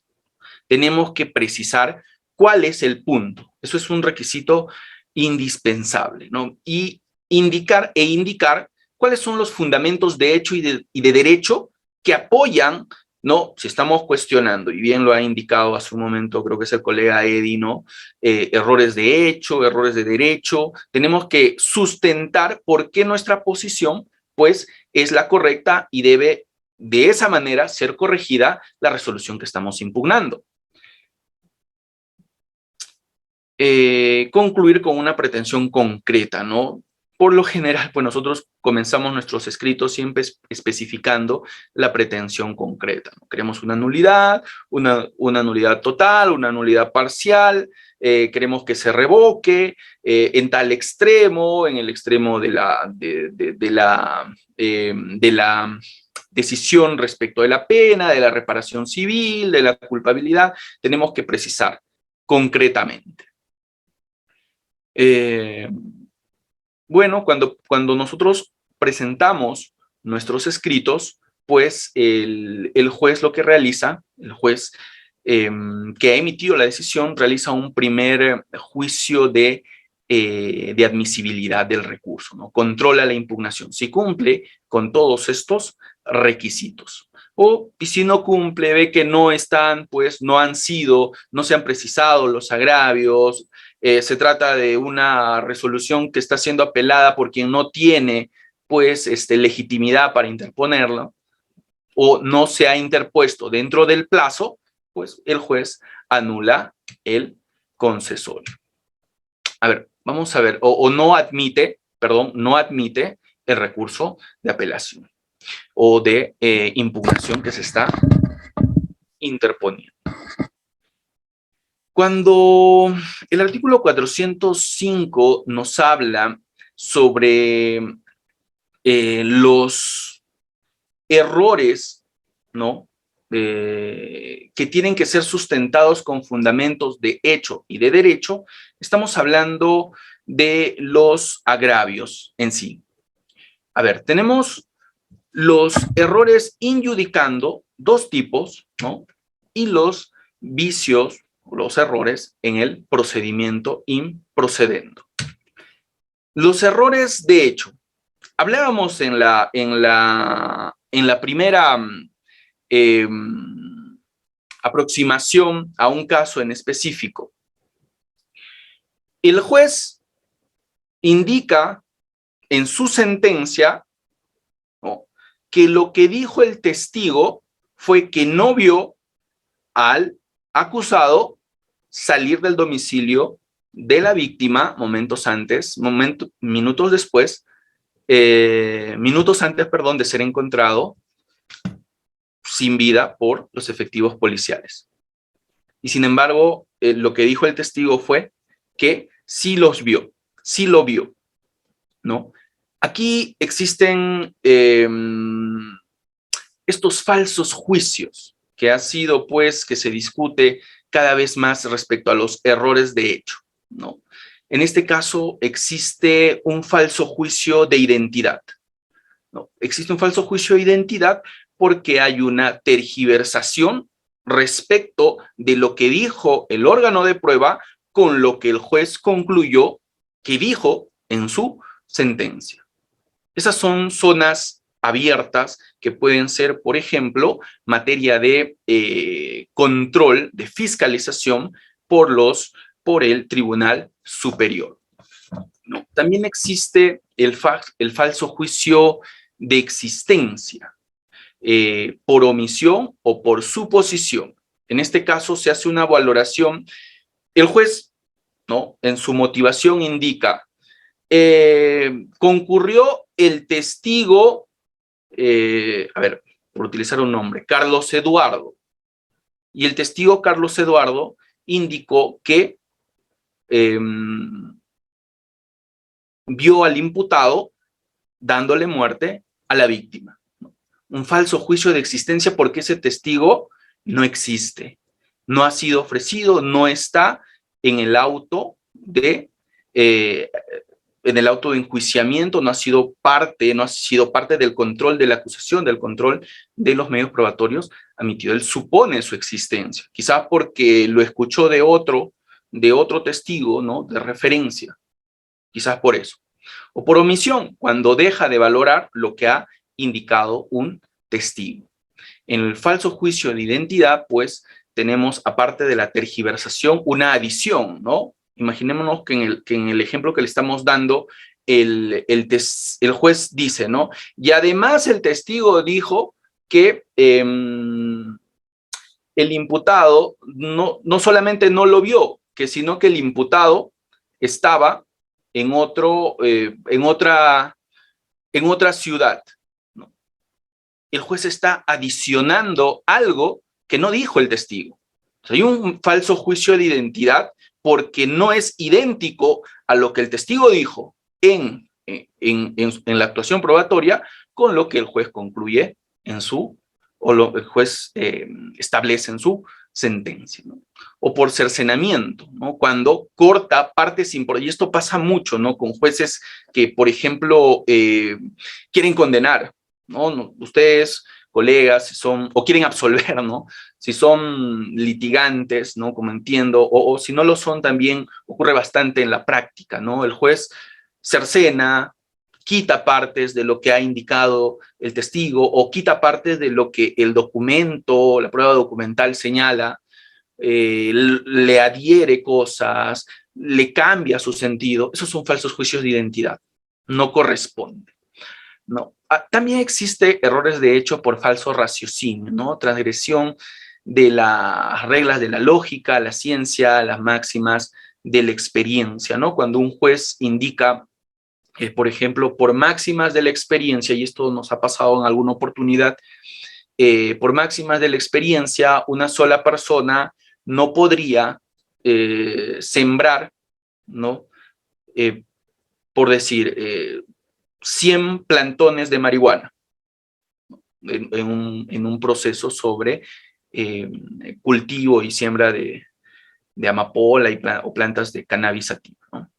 Tenemos que precisar cuál es el punto. Eso es un requisito indispensable, ¿no? Y indicar cuáles son los fundamentos de hecho y de derecho que apoyan, ¿no? Si estamos cuestionando, y bien lo ha indicado hace un momento, creo que es el colega Eddie, ¿no? Errores de hecho, errores de derecho, tenemos que sustentar por qué nuestra posición, pues, es la correcta y debe, de esa manera, ser corregida la resolución que estamos impugnando. Concluir con una pretensión concreta, ¿no? Por lo general, pues nosotros comenzamos nuestros escritos siempre especificando la pretensión concreta, ¿no? Queremos una nulidad total, una nulidad parcial, queremos que se revoque en tal extremo, en el extremo de la decisión respecto de la pena, de la reparación civil, de la culpabilidad, tenemos que precisar concretamente. Bueno, cuando nosotros presentamos nuestros escritos, pues el juez lo que realiza, el juez que ha emitido la decisión, realiza un primer juicio de admisibilidad del recurso, ¿no? Controla la impugnación, si cumple con todos estos requisitos. Y si no cumple, ve que no están, pues no se han precisado los agravios, se trata de una resolución que está siendo apelada por quien no tiene, pues, legitimidad para interponerla, o no se ha interpuesto dentro del plazo, pues el juez anula el concesorio. A ver, vamos a ver, o no admite, perdón, no admite el recurso de apelación o de impugnación que se está interponiendo. Cuando el artículo 405 nos habla sobre los errores, ¿no? Que tienen que ser sustentados con fundamentos de hecho y de derecho, estamos hablando de los agravios en sí. A ver, tenemos los errores injudicando, dos tipos, ¿no? Y los vicios, los errores en el procedimiento improcedendo. Los errores de hecho. Hablábamos en la primera aproximación a un caso en específico. El juez indica en su sentencia, ¿no?, que lo que dijo el testigo fue que no vio al acusado salir del domicilio de la víctima minutos antes, de ser encontrado sin vida por los efectivos policiales. Y sin embargo, lo que dijo el testigo fue que sí los vio, sí lo vio, ¿no? Aquí existen estos falsos juicios que ha sido, pues, que se discute cada vez más respecto a los errores de hecho, ¿no? En este caso existe un falso juicio de identidad, ¿no? Existe un falso juicio de identidad porque hay una tergiversación respecto de lo que dijo el órgano de prueba con lo que el juez concluyó que dijo en su sentencia. Esas son zonas abiertas que pueden ser, por ejemplo, materia de control, de fiscalización por el Tribunal Superior, ¿no? También existe el falso juicio de existencia, por omisión o por suposición. En este caso se hace una valoración. El juez, ¿no?, en su motivación indica, concurrió el testigo, a ver, por utilizar un nombre, Carlos Eduardo, y el testigo Carlos Eduardo indicó que vio al imputado dándole muerte a la víctima. Un falso juicio de existencia porque ese testigo no existe, no ha sido ofrecido, no está en el auto de enjuiciamiento, no ha sido parte del control de la acusación, del control de los medios probatorios admitido. Él supone su existencia, quizás porque lo escuchó de otro testigo, ¿no?, de referencia, quizás por eso. O por omisión, cuando deja de valorar lo que ha indicado un testigo. En el falso juicio de identidad, pues, tenemos, aparte de la tergiversación, una adición, ¿no? Imaginémonos que en el ejemplo que le estamos dando, el juez dice, ¿no? Y además el testigo dijo que el imputado no solamente no lo vio, sino que el imputado estaba en otra ciudad, ¿no? El juez está adicionando algo que no dijo el testigo. O sea, hay un falso juicio de identidad porque no es idéntico a lo que el testigo dijo en la actuación probatoria con lo que el juez concluye el juez establece en su sentencia, ¿no? O por cercenamiento, ¿no?, cuando corta partes importantes, y esto pasa mucho, ¿no?, con jueces que, por ejemplo, quieren condenar, ¿no? Ustedes, colegas, si son, o quieren absolver, ¿no?, si son litigantes, ¿no?, como entiendo, o si no lo son también, ocurre bastante en la práctica, ¿no? El juez cercena, quita partes de lo que ha indicado el testigo o quita partes de lo que el documento, la prueba documental señala, le adhiere cosas, le cambia su sentido. Esos son falsos juicios de identidad. No corresponde, ¿no? También existe errores de hecho por falso raciocinio, ¿no? Transgresión de las reglas de la lógica, la ciencia, las máximas de la experiencia, ¿no? Cuando un juez indica, por ejemplo, por máximas de la experiencia, y esto nos ha pasado en alguna oportunidad, por máximas de la experiencia, una sola persona no podría sembrar, ¿no? Por decir, 100 plantones de marihuana en un proceso sobre cultivo y siembra de amapola o plantas de cannabis sativa, ¿no?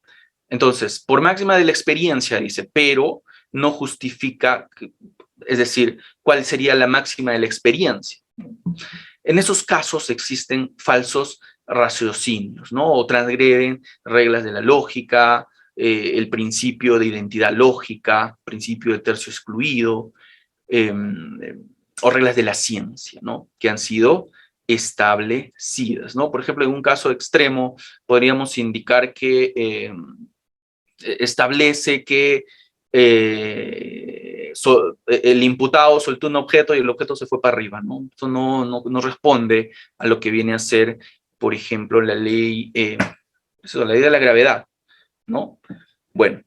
Entonces, por máxima de la experiencia, dice, pero no justifica, es decir, cuál sería la máxima de la experiencia. En esos casos existen falsos raciocinios, ¿no? O transgreden reglas de la lógica, el principio de identidad lógica, principio de tercio excluido, o reglas de la ciencia, ¿no? Que han sido establecidas, ¿no? Por ejemplo, en un caso extremo podríamos indicar que establece que el imputado soltó un objeto y el objeto se fue para arriba, ¿no? Eso no responde a lo que viene a ser, por ejemplo, la ley de la gravedad, ¿no? Bueno,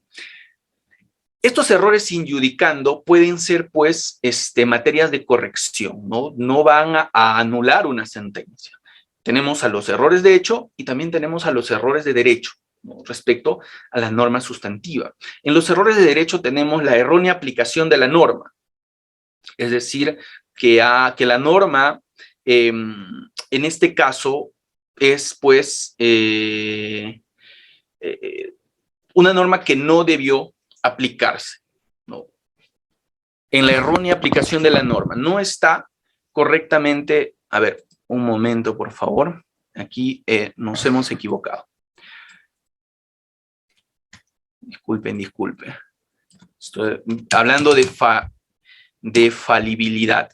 estos errores sin judicando pueden ser, pues, materias de corrección, ¿no? No van a anular una sentencia. Tenemos a los errores de hecho y también tenemos a los errores de derecho, ¿no? Respecto a la norma sustantiva. En los errores de derecho tenemos la errónea aplicación de la norma. Es decir, que la norma, en este caso, es, pues, una norma que no debió aplicarse, ¿no? En la errónea aplicación de la norma. No está correctamente, a ver, un momento, por favor. Aquí nos hemos equivocado. Disculpen. Estoy hablando de falibilidad.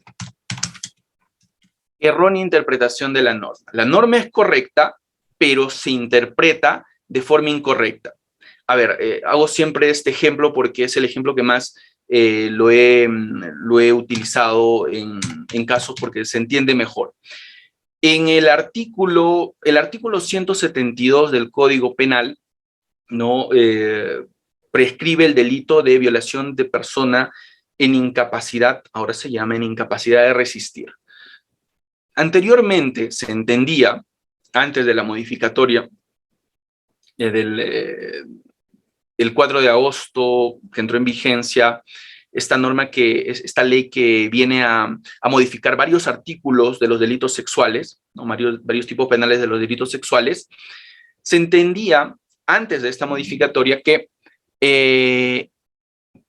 Errónea interpretación de la norma. La norma es correcta, pero se interpreta de forma incorrecta. A ver, hago siempre este ejemplo porque es el ejemplo que más lo he utilizado en casos porque se entiende mejor. En el artículo 172 del Código Penal, ¿no? Prescribe el delito de violación de persona en incapacidad, ahora se llama en incapacidad de resistir. Anteriormente se entendía, antes de la modificatoria el 4 de agosto que entró en vigencia, esta ley que viene a modificar varios artículos de los delitos sexuales, ¿no? varios tipos penales de los delitos sexuales, se entendía antes de esta modificatoria que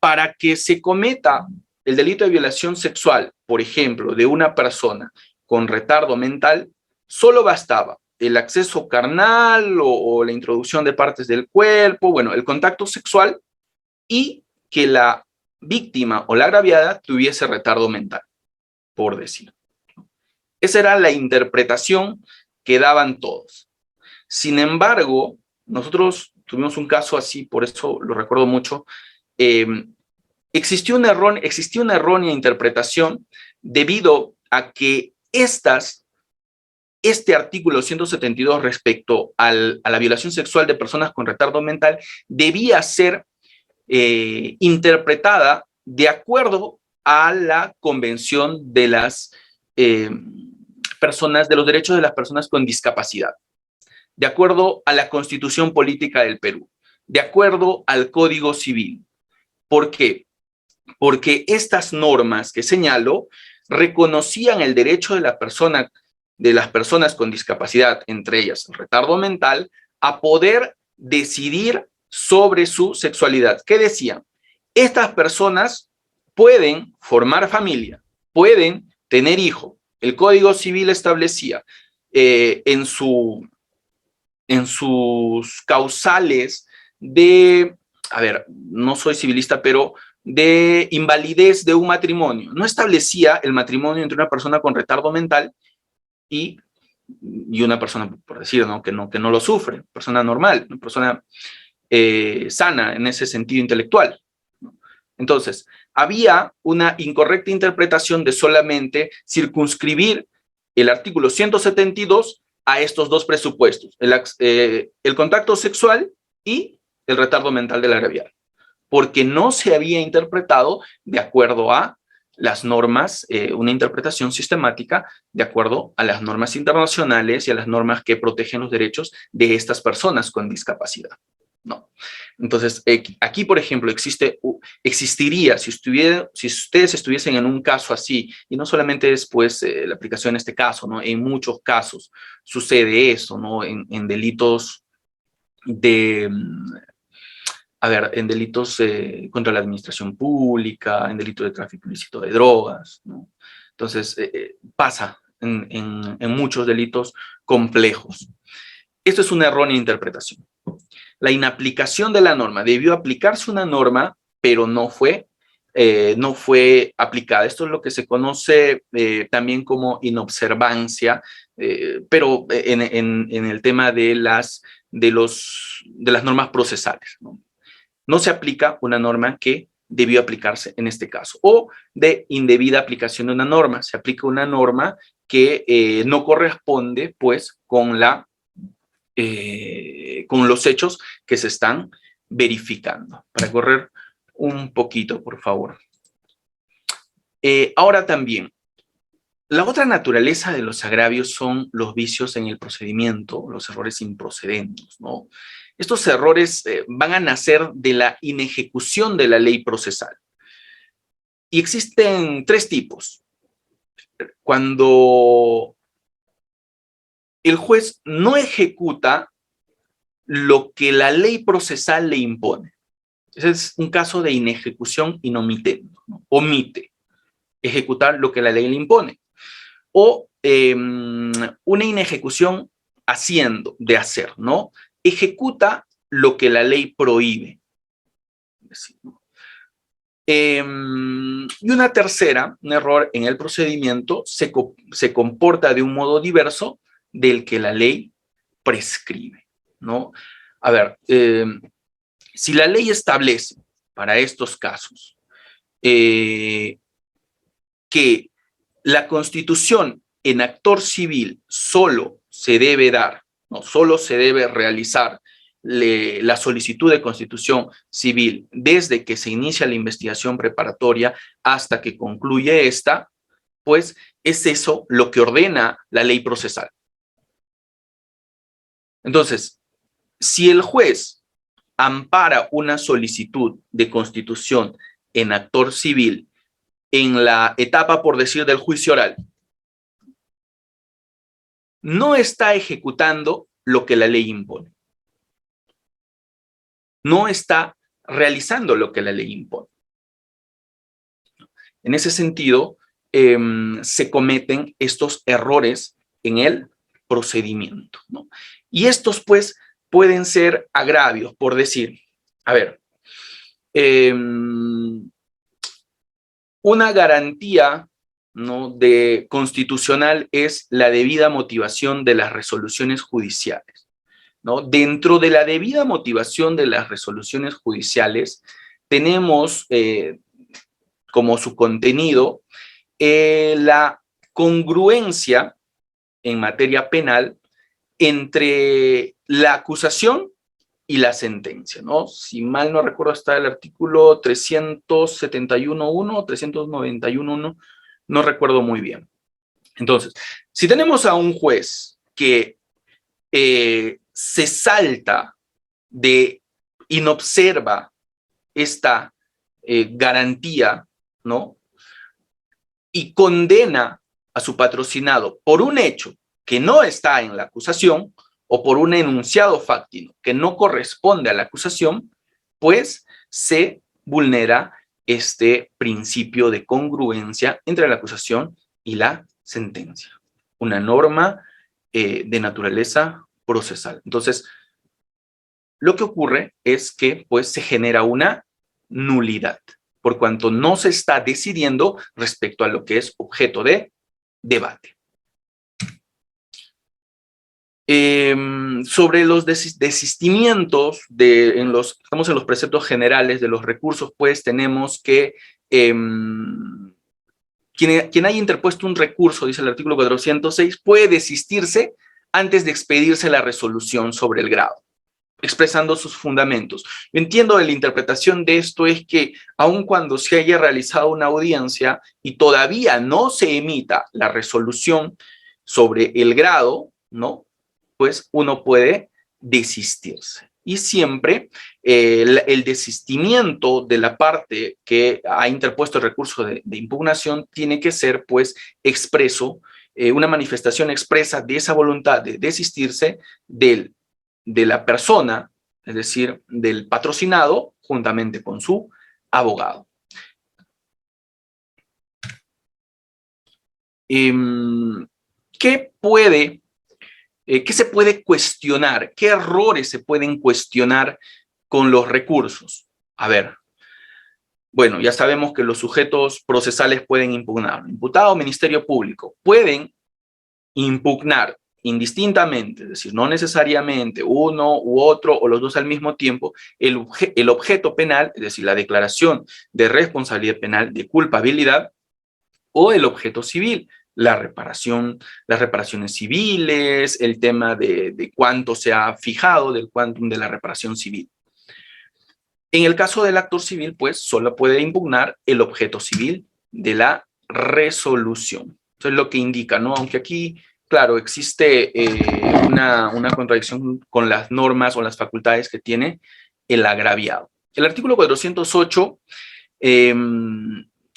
para que se cometa el delito de violación sexual, por ejemplo, de una persona con retardo mental, solo bastaba el acceso carnal o la introducción de partes del cuerpo, bueno, el contacto sexual y que la víctima o la agraviada tuviese retardo mental, por decir. Esa era la interpretación que daban todos. Sin embargo, nosotros tuvimos un caso así, por eso lo recuerdo mucho. Existió una errónea interpretación debido a que este artículo 172 respecto a la violación sexual de personas con retardo mental debía ser interpretada de acuerdo a la Convención de las de los derechos de las personas con discapacidad, de acuerdo a la Constitución Política del Perú, de acuerdo al Código Civil. ¿Por qué? Porque estas normas que señalo reconocían el derecho de las personas con discapacidad, entre ellas el retardo mental, a poder decidir sobre su sexualidad. ¿Qué decían? Estas personas pueden formar familia, pueden tener hijos. El Código Civil establecía en sus causales de, a ver, no soy civilista, pero de invalidez de un matrimonio. No establecía el matrimonio entre una persona con retardo mental y una persona, por decir, ¿no? Que no lo sufre, persona normal, una persona sana en ese sentido intelectual. Entonces, había una incorrecta interpretación de solamente circunscribir el artículo 172 a estos dos presupuestos, el contacto sexual y el retardo mental del agraviado, porque no se había interpretado de acuerdo a las normas, una interpretación sistemática de acuerdo a las normas internacionales y a las normas que protegen los derechos de estas personas con discapacidad. No. Entonces, aquí, por ejemplo, existiría, si ustedes estuviesen en un caso así, y no solamente después la aplicación en este caso, ¿no? En muchos casos sucede eso, ¿no? En delitos de... en delitos contra la administración pública, en delitos de tráfico ilícito de drogas, ¿no? Entonces, pasa en muchos delitos complejos. Esto es una errónea interpretación. La inaplicación de la norma. Debió aplicarse una norma, pero no fue aplicada. Esto es lo que se conoce también como inobservancia, pero en el tema de las normas procesales, ¿no? No se aplica una norma que debió aplicarse en este caso, o de indebida aplicación de una norma. Se aplica una norma que no corresponde, pues, con los hechos que se están verificando. Para correr un poquito, por favor. Ahora también, la otra naturaleza de los agravios son los vicios en el procedimiento, los errores improcedentes, ¿no? Estos errores van a nacer de la inejecución de la ley procesal. Y existen tres tipos. Cuando el juez no ejecuta lo que la ley procesal le impone. Ese es un caso de inejecución inomitendo, ¿no? Omite ejecutar lo que la ley le impone. O una inejecución haciendo, de hacer, ¿no? Ejecuta lo que la ley prohíbe. Y una tercera, un error en el procedimiento, se comporta de un modo diverso del que la ley prescribe, ¿no? A ver, si la ley establece para estos casos que la constitución en actor civil solo se debe dar, no, solo se debe realizar la solicitud de constitución civil desde que se inicia la investigación preparatoria hasta que concluye esta, pues es eso lo que ordena la ley procesal. Entonces, si el juez ampara una solicitud de constitución en actor civil en la etapa, por decir, del juicio oral, no está ejecutando lo que la ley impone. No está realizando lo que la ley impone. En ese sentido, se cometen estos errores en el procedimiento, ¿no? Y estos, pues, pueden ser agravios, por decir, a ver, una garantía, ¿no?, constitucional es la debida motivación de las resoluciones judiciales, ¿no? Dentro de la debida motivación de las resoluciones judiciales tenemos como su contenido la congruencia en materia penal entre la acusación y la sentencia, ¿no? Si mal no recuerdo, está el artículo 371.1 o 391.1, no recuerdo muy bien. Entonces, si tenemos a un juez que se salta y no observa esta garantía, ¿no?, y condena a su patrocinado por un hecho que no está en la acusación o por un enunciado fáctico que no corresponde a la acusación, pues se vulnera este principio de congruencia entre la acusación y la sentencia. Una norma de naturaleza procesal. Entonces, lo que ocurre es que, pues, se genera una nulidad, por cuanto no se está decidiendo respecto a lo que es objeto de debate. Sobre los desistimientos, estamos en los preceptos generales de los recursos, pues tenemos que Quien haya interpuesto un recurso, dice el artículo 406, puede desistirse antes de expedirse la resolución sobre el grado, expresando sus fundamentos. Yo entiendo de la interpretación de esto es que aun cuando se haya realizado una audiencia y todavía no se emita la resolución sobre el grado, ¿no? Pues uno puede desistirse. Y siempre el desistimiento de la parte que ha interpuesto el recurso de impugnación tiene que ser, pues, expreso, una manifestación expresa de esa voluntad de desistirse de la persona, es decir, del patrocinado, juntamente con su abogado. ¿Qué se puede cuestionar? ¿Qué errores se pueden cuestionar con los recursos? A ver, bueno, ya sabemos que los sujetos procesales pueden impugnar. Imputado, Ministerio Público, pueden impugnar indistintamente, es decir, no necesariamente uno u otro o los dos al mismo tiempo, el objeto penal, es decir, la declaración de responsabilidad penal de culpabilidad, o el objeto civil, la reparación, las reparaciones civiles, el tema de cuánto se ha fijado, del quantum de la reparación civil. En el caso del actor civil, pues, solo puede impugnar el objeto civil de la resolución. Eso es lo que indica, ¿no? Aunque aquí, claro, existe una contradicción con las normas o las facultades que tiene el agraviado. El artículo 408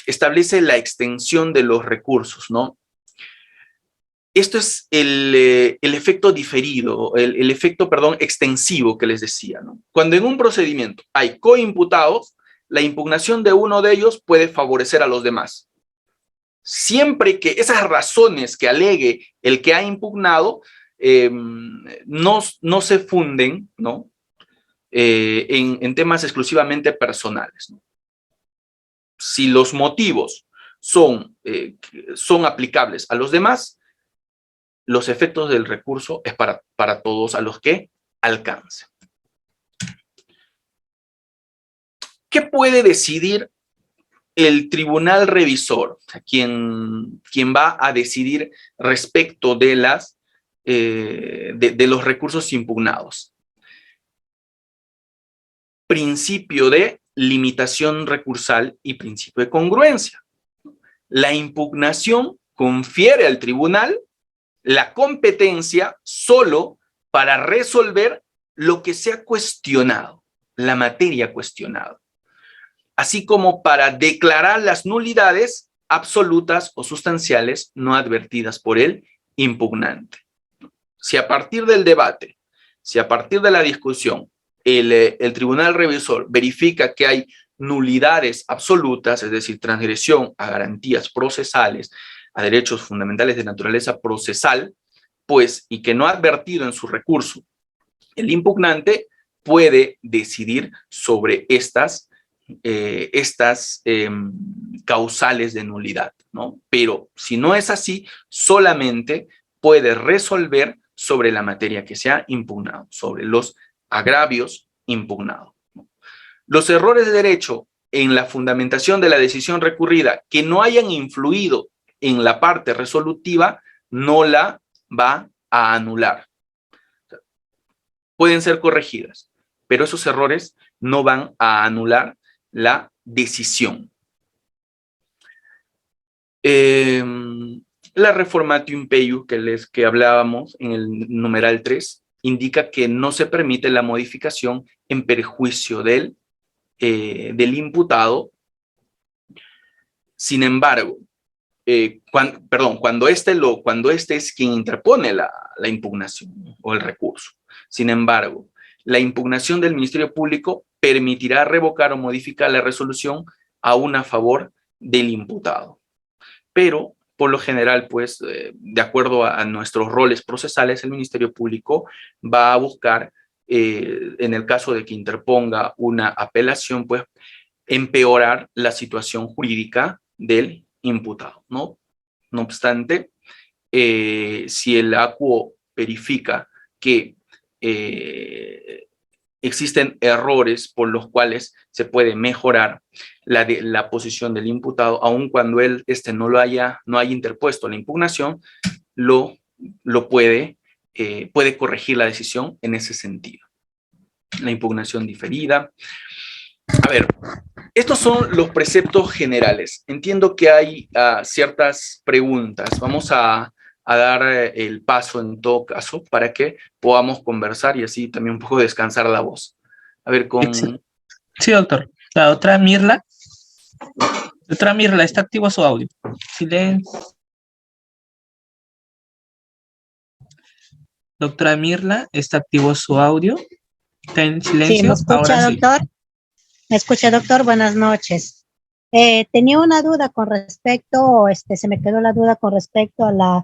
establece la extensión de los recursos, ¿no? Esto es el efecto diferido, el efecto, perdón, extensivo que les decía, ¿no? Cuando en un procedimiento hay coimputados, la impugnación de uno de ellos puede favorecer a los demás. Siempre que esas razones que alegue el que ha impugnado no se funden, ¿no? En temas exclusivamente personales, ¿no? Si los motivos son aplicables a los demás, los efectos del recurso es para todos a los que alcance. ¿Qué puede decidir el tribunal revisor? O sea, quien va a decidir respecto de los recursos impugnados. Principio de limitación recursal y principio de congruencia. La impugnación confiere al tribunal la competencia solo para resolver lo que se ha cuestionado, la materia cuestionada, así como para declarar las nulidades absolutas o sustanciales no advertidas por el impugnante. Si a partir del debate, si a partir de la discusión, el tribunal revisor verifica que hay nulidades absolutas, es decir, transgresión a garantías procesales, a derechos fundamentales de naturaleza procesal, pues, y que no ha advertido en su recurso, el impugnante puede decidir sobre estas causales de nulidad, ¿no? Pero si no es así, solamente puede resolver sobre la materia que se ha impugnado, sobre los agravios impugnados, ¿no? Los errores de derecho en la fundamentación de la decisión recurrida que no hayan influido en la parte resolutiva no la va a anular. Pueden ser corregidas, pero esos errores no van a anular la decisión. La reformatio impeius que hablábamos en el numeral 3 indica que no se permite la modificación en perjuicio del imputado. Sin embargo, cuando este es quien interpone la impugnación o el recurso. Sin embargo, la impugnación del Ministerio Público permitirá revocar o modificar la resolución aún a favor del imputado. Pero, por lo general, pues, de acuerdo a nuestros roles procesales, el Ministerio Público va a buscar, en el caso de que interponga una apelación, pues, empeorar la situación jurídica del imputado, ¿no? No obstante, si el acuo verifica que existen errores por los cuales se puede mejorar la posición del imputado, aun cuando él no haya interpuesto la impugnación, puede corregir la decisión en ese sentido. La impugnación diferida. A ver, estos son los preceptos generales. Entiendo que hay ciertas preguntas. Vamos a dar el paso en todo caso para que podamos conversar y así también un poco descansar la voz. A ver, Sí, doctor. La doctora Mirla. Doctora Mirla, ¿está activo su audio? Silencio. Doctora Mirla, ¿está activo su audio? ¿Está en silencio? Sí, ¿me escucha, ahora doctor? Sí. ¿Me escucha, doctor? Buenas noches. Tenía una duda con respecto, se me quedó la duda con respecto a las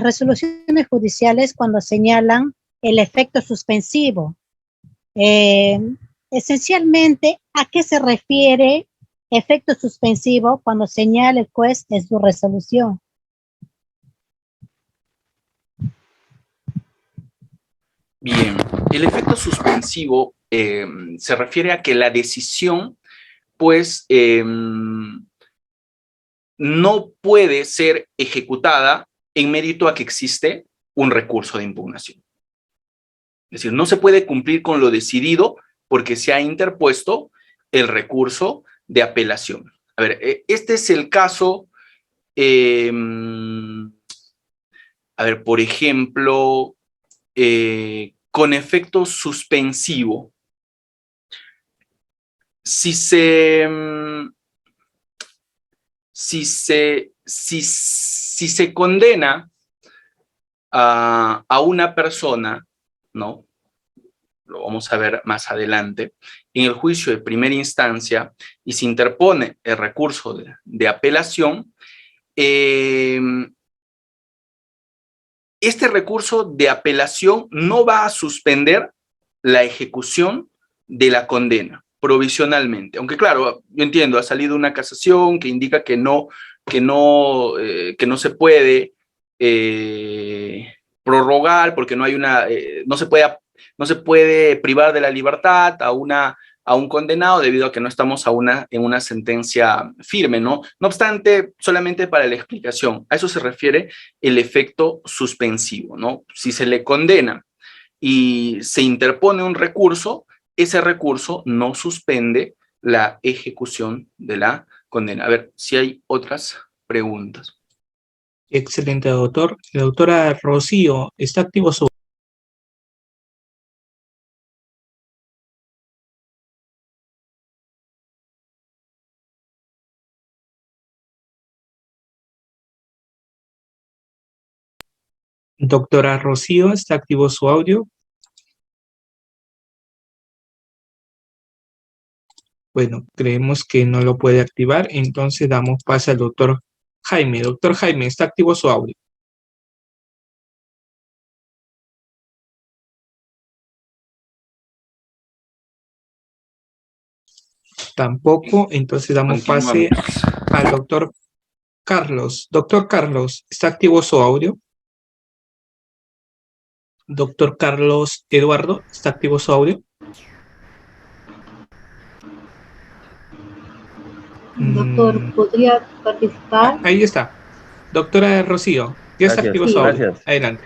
resoluciones judiciales cuando señalan el efecto suspensivo. Esencialmente, ¿a qué se refiere efecto suspensivo cuando señala el juez en su resolución? Bien, el efecto suspensivo se refiere a que la decisión, pues, no puede ser ejecutada en mérito a que existe un recurso de impugnación. Es decir, no se puede cumplir con lo decidido porque se ha interpuesto el recurso de apelación. A ver, este es el caso, a ver, por ejemplo, con efecto suspensivo. Si se condena a una persona, ¿no? Lo vamos a ver más adelante, en el juicio de primera instancia y se interpone el recurso de apelación, este recurso de apelación no va a suspender la ejecución de la condena provisionalmente. Aunque claro, yo entiendo, ha salido una casación que indica que no se puede prorrogar porque no hay no se puede privar de la libertad a un condenado debido a que no estamos en una sentencia firme, ¿no? No obstante, solamente para la explicación, a eso se refiere el efecto suspensivo, ¿no? Si se le condena y se interpone un recurso, ese recurso no suspende la ejecución de la condena. A ver si hay otras preguntas. Excelente, doctor. La doctora Rocío, ¿está activo su... Doctora Rocío, ¿está activo su audio? Bueno, creemos que no lo puede activar, entonces damos paso al doctor Jaime. Doctor Jaime, ¿está activo su audio? Tampoco, entonces damos pase al doctor Carlos. Doctor Carlos, ¿está activo su audio? Doctor Carlos Eduardo, ¿está activo su audio? Doctor, ¿podría participar? Ahí está. Doctora Rocío, ya está activo su audio. Gracias. Adelante.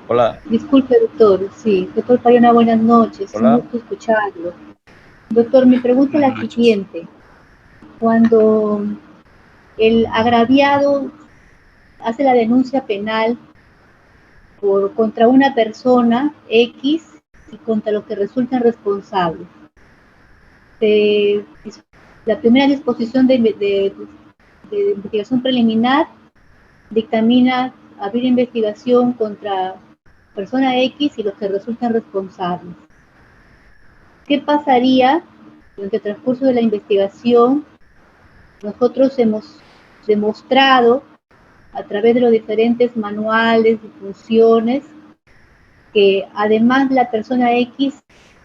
Hola. Disculpe, doctor. Sí, doctor Payona, buenas noches. Hola. Un gusto escucharlo. Doctor, mi pregunta es la siguiente. Cuando el agraviado hace la denuncia penal contra una persona X y contra los que resultan responsables, la primera disposición de investigación preliminar dictamina abrir investigación contra persona X y los que resultan responsables. ¿Qué pasaría durante el transcurso de la investigación? Nosotros hemos demostrado a través de los diferentes manuales y funciones que además de la persona X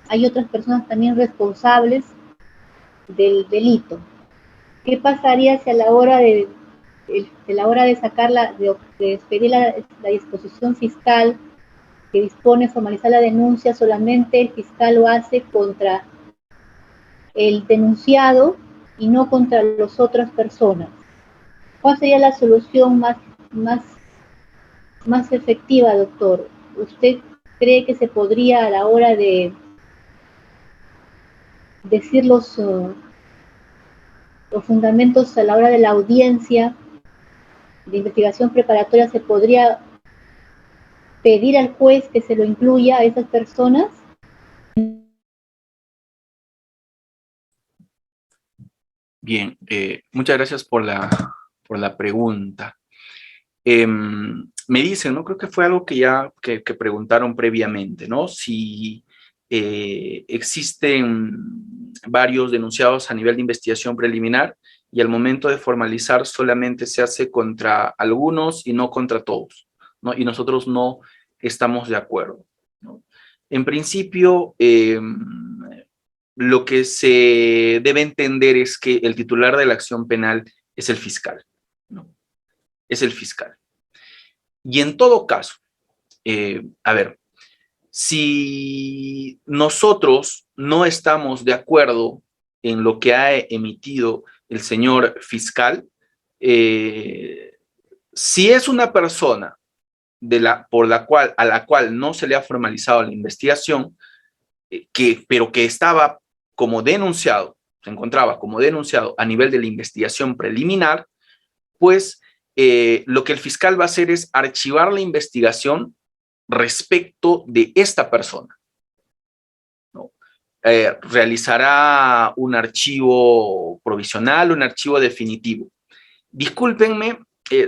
hay otras personas también responsables del delito. ¿Qué pasaría si a la hora de sacar de expedir la disposición fiscal que dispone formalizar la denuncia, solamente el fiscal lo hace contra el denunciado y no contra las otras personas. ¿Cuál sería la solución más efectiva, doctor? ¿Usted cree que se podría, a la hora de decir los fundamentos, a la hora de la audiencia de investigación preparatoria, se podría pedir al juez que se lo incluya a esas personas? Bien, muchas gracias por la pregunta. Me dicen, ¿no? Creo que fue algo que ya que preguntaron previamente, ¿no? Si existen varios denunciados a nivel de investigación preliminar y al momento de formalizar solamente se hace contra algunos y no contra todos, ¿no? Y nosotros no estamos de acuerdo, ¿no? En principio, lo que se debe entender es que el titular de la acción penal es el fiscal, ¿no? Es el fiscal. Y en todo caso, a ver, si nosotros no estamos de acuerdo en lo que ha emitido el señor fiscal, si es una persona a la cual no se le ha formalizado la investigación, pero que estaba como denunciado, se encontraba como denunciado a nivel de la investigación preliminar, pues lo que el fiscal va a hacer es archivar la investigación respecto de esta persona, ¿no? Realizará un archivo provisional, un archivo definitivo. Discúlpenme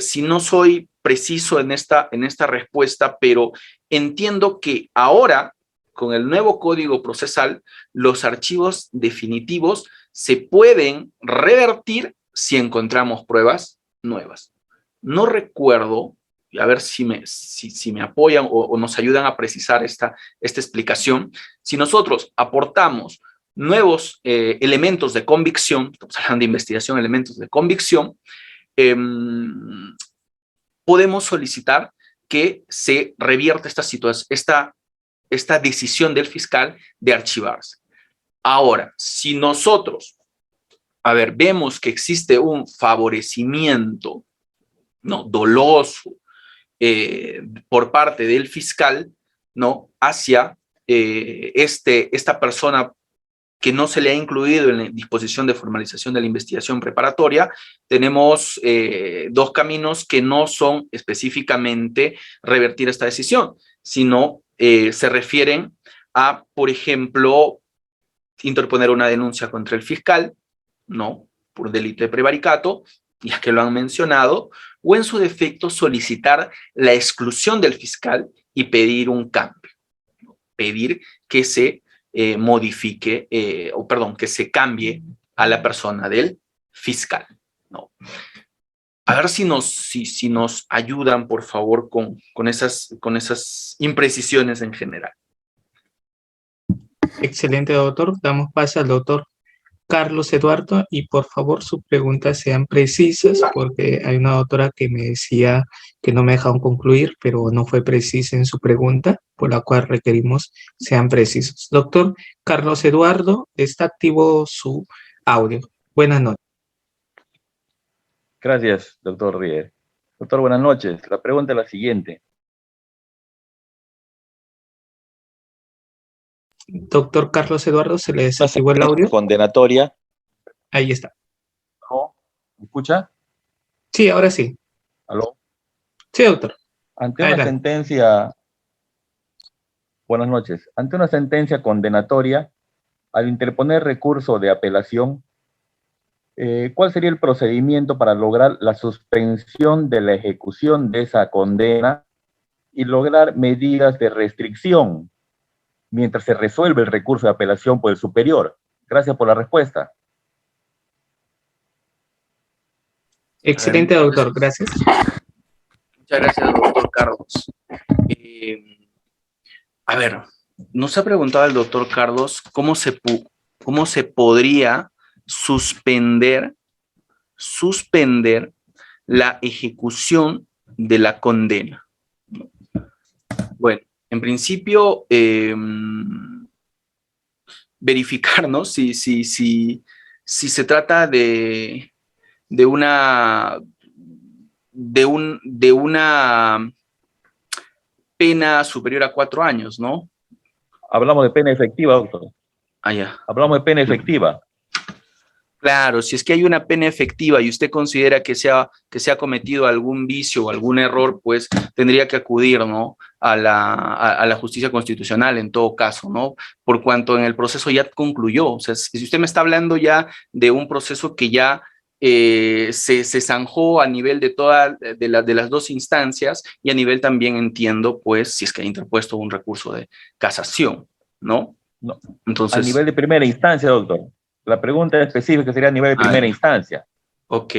si no soy preciso en esta respuesta, pero entiendo que ahora, con el nuevo Código Procesal, los archivos definitivos se pueden revertir si encontramos pruebas nuevas. No recuerdo, a ver si me apoyan o nos ayudan a precisar esta explicación. Si nosotros aportamos nuevos elementos de convicción, estamos hablando de investigación, elementos de convicción, podemos solicitar que se revierta esta decisión del fiscal de archivarse. Ahora, si nosotros, vemos que existe un favorecimiento, ¿no?, doloso por parte del fiscal, ¿no?, hacia esta persona que no se le ha incluido en la disposición de formalización de la investigación preparatoria, tenemos dos caminos que no son específicamente revertir esta decisión, sino se refieren a, por ejemplo, interponer una denuncia contra el fiscal, ¿no?, por delito de prevaricato, ya que lo han mencionado, o en su defecto solicitar la exclusión del fiscal y pedir un cambio, ¿no?, pedir que se modifique, que se cambie a la persona del fiscal, ¿no? A ver si nos ayudan, por favor, con esas imprecisiones en general. Excelente, doctor. Damos paso al doctor Carlos Eduardo y por favor sus preguntas sean precisas, porque hay una doctora que me decía que no me dejaron concluir, pero no fue precisa en su pregunta, por la cual requerimos sean precisos. Doctor Carlos Eduardo, está activo su audio. Buenas noches. Gracias, doctor Rier. Doctor, buenas noches. La pregunta es la siguiente. Doctor Carlos Eduardo, ¿se le desactivó el audio? Condenatoria. Ahí está. ¿No? ¿Me escucha? Sí, ahora sí. ¿Aló? Sí, doctor. Ante una sentencia... Buenas noches. Ante una sentencia condenatoria, al interponer recurso de apelación, ¿cuál sería el procedimiento para lograr la suspensión de la ejecución de esa condena y lograr medidas de restricción mientras se resuelve el recurso de apelación por el superior? Gracias por la respuesta. Excelente, doctor. Gracias. Muchas gracias, doctor Carlos. Nos ha preguntado el doctor Carlos cómo se podría suspender la ejecución de la condena. Bueno, en principio, verificar, ¿no? Si se trata de una pena superior a 4 años, ¿no? Hablamos de pena efectiva, doctor. Ah, ya. Hablamos de pena efectiva. Claro, si es que hay una pena efectiva y usted considera que se ha cometido algún vicio o algún error, pues tendría que acudir, ¿no?, a la justicia constitucional en todo caso, ¿no? Por cuanto en el proceso ya concluyó. O sea, si usted me está hablando ya de un proceso que ya se zanjó a nivel de de las dos instancias, y a nivel también, entiendo, pues, si es que ha interpuesto un recurso de casación, ¿no? No. Entonces, a nivel de primera instancia, doctor. La pregunta específica sería a nivel de primera instancia. Ok.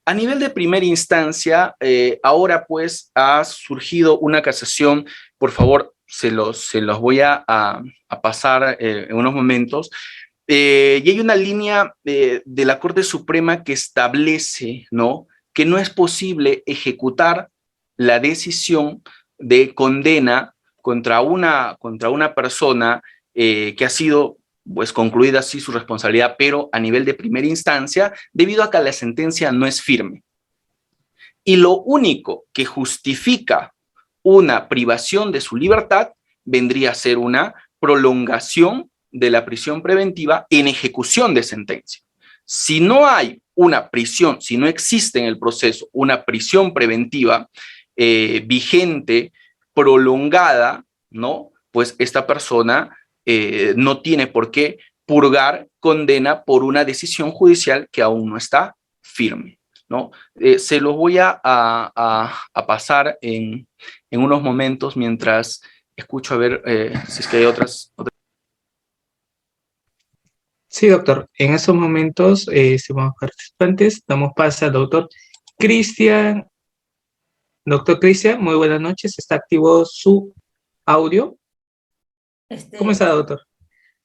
A nivel de primera instancia, ahora pues ha surgido una casación. Por favor, se los voy a pasar en unos momentos. Y hay una línea de la Corte Suprema que establece, ¿no?, que no es posible ejecutar la decisión de condena contra una persona que ha sido, pues, concluida así su responsabilidad, pero a nivel de primera instancia, debido a que la sentencia no es firme. Y lo único que justifica una privación de su libertad vendría a ser una prolongación de la prisión preventiva en ejecución de sentencia. Si no hay una prisión, si no existe en el proceso una prisión preventiva vigente, prolongada, ¿no?, pues esta persona no tiene por qué purgar condena por una decisión judicial que aún no está firme, ¿no? Se los voy a pasar en unos momentos mientras escucho a ver si es que hay otras. Sí, doctor. En estos momentos, estimados participantes, damos paso al doctor Cristian. Doctor Cristian, muy buenas noches. ¿Está activo su audio? ¿Cómo está, doctor?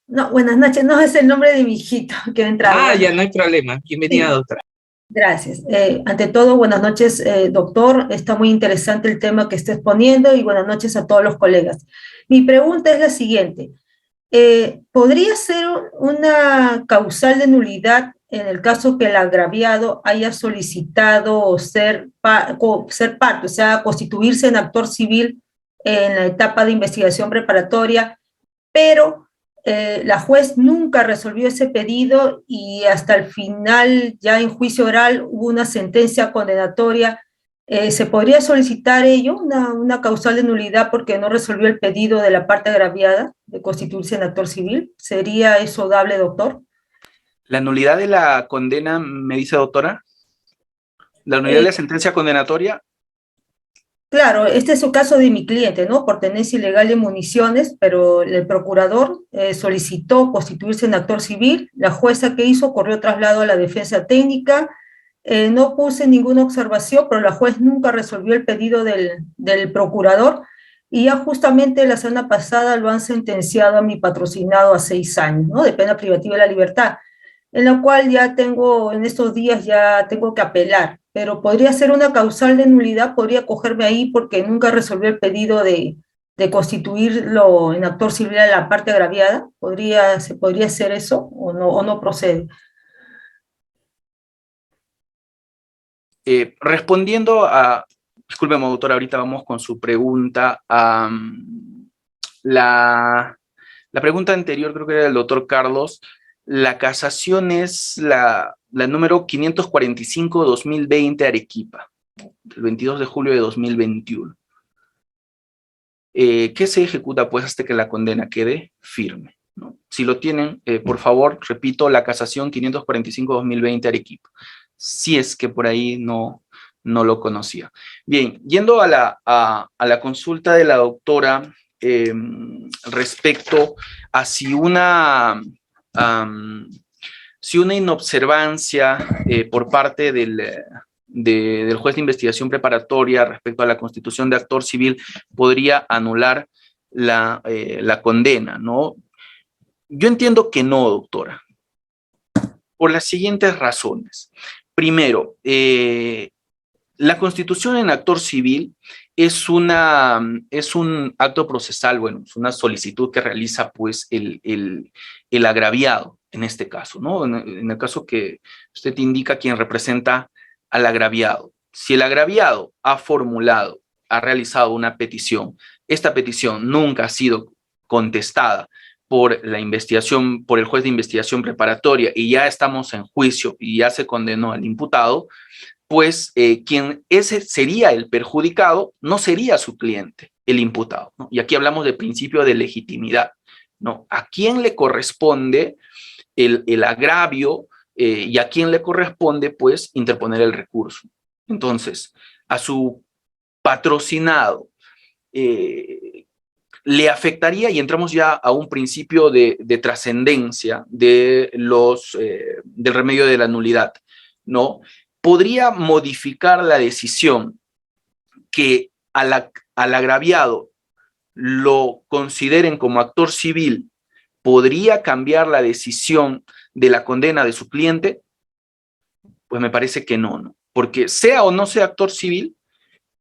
No, buenas noches. No es el nombre de mi hijito que ha entrado. Ah, ya, no hay problema. Bienvenida, Sí. doctora. Gracias. Ante todo, buenas noches, doctor. Está muy interesante el tema que está exponiendo y buenas noches a todos los colegas. Mi pregunta es la siguiente. ¿Podría ser una causal de nulidad en el caso que el agraviado haya solicitado ser parte, o sea, constituirse en actor civil en la etapa de investigación preparatoria, pero la juez nunca resolvió ese pedido y hasta el final, ya en juicio oral, hubo una sentencia condenatoria? ¿Se podría solicitar ello, una causal de nulidad porque no resolvió el pedido de la parte agraviada de constituirse en actor civil? ¿Sería eso dable, doctor? ¿La nulidad de la condena, me dice, doctora? ¿La nulidad de la sentencia condenatoria? Claro, este es el caso de mi cliente, ¿no? Por tenencia ilegal de municiones, pero el procurador solicitó constituirse en actor civil. La jueza que hizo corrió traslado a la defensa técnica. No puse ninguna observación, pero la juez nunca resolvió el pedido del procurador, y ya justamente la semana pasada lo han sentenciado a mi patrocinado a 6 años, ¿no?, de pena privativa de la libertad, en la cual ya tengo, en estos días ya tengo que apelar, pero podría ser una causal de nulidad, podría cogerme ahí porque nunca resolvió el pedido de constituirlo en actor civil a la parte agraviada. ¿Se podría hacer eso o no procede? Respondiendo a, discúlpeme, doctora, ahorita vamos con su pregunta. La pregunta anterior creo que era del doctor Carlos. La casación es la número 545-2020 Arequipa, del 22 de julio de 2021. ¿Qué se ejecuta pues hasta que la condena quede firme, ¿no? Si lo tienen, por favor, repito, la casación 545-2020 Arequipa, si es que por ahí no lo conocía. Bien, yendo a la consulta de la doctora respecto a si una inobservancia por parte del juez de investigación preparatoria respecto a la constitución de actor civil podría anular la condena, ¿no? Yo entiendo que no, doctora, por las siguientes razones. Primero, la constitución en actor civil es un acto procesal, bueno, es una solicitud que realiza pues el agraviado en este caso, ¿no? En el caso que usted indica quien representa al agraviado. Si el agraviado ha formulado, ha realizado una petición, esta petición nunca ha sido contestada por la investigación, por el juez de investigación preparatoria y ya estamos en juicio y ya se condenó al imputado, pues quien ese sería el perjudicado no sería su cliente, el imputado, ¿no? Y aquí hablamos del principio de legitimidad, ¿no? ¿A quién le corresponde el agravio y a quién le corresponde, pues, interponer el recurso? Entonces, a su patrocinado le afectaría, y entramos ya a un principio de trascendencia del remedio de la nulidad, ¿no? Podría modificar la decisión que al agraviado lo consideren como actor civil, podría cambiar la decisión de la condena de su cliente. Pues me parece que no, ¿no? Porque sea o no sea actor civil,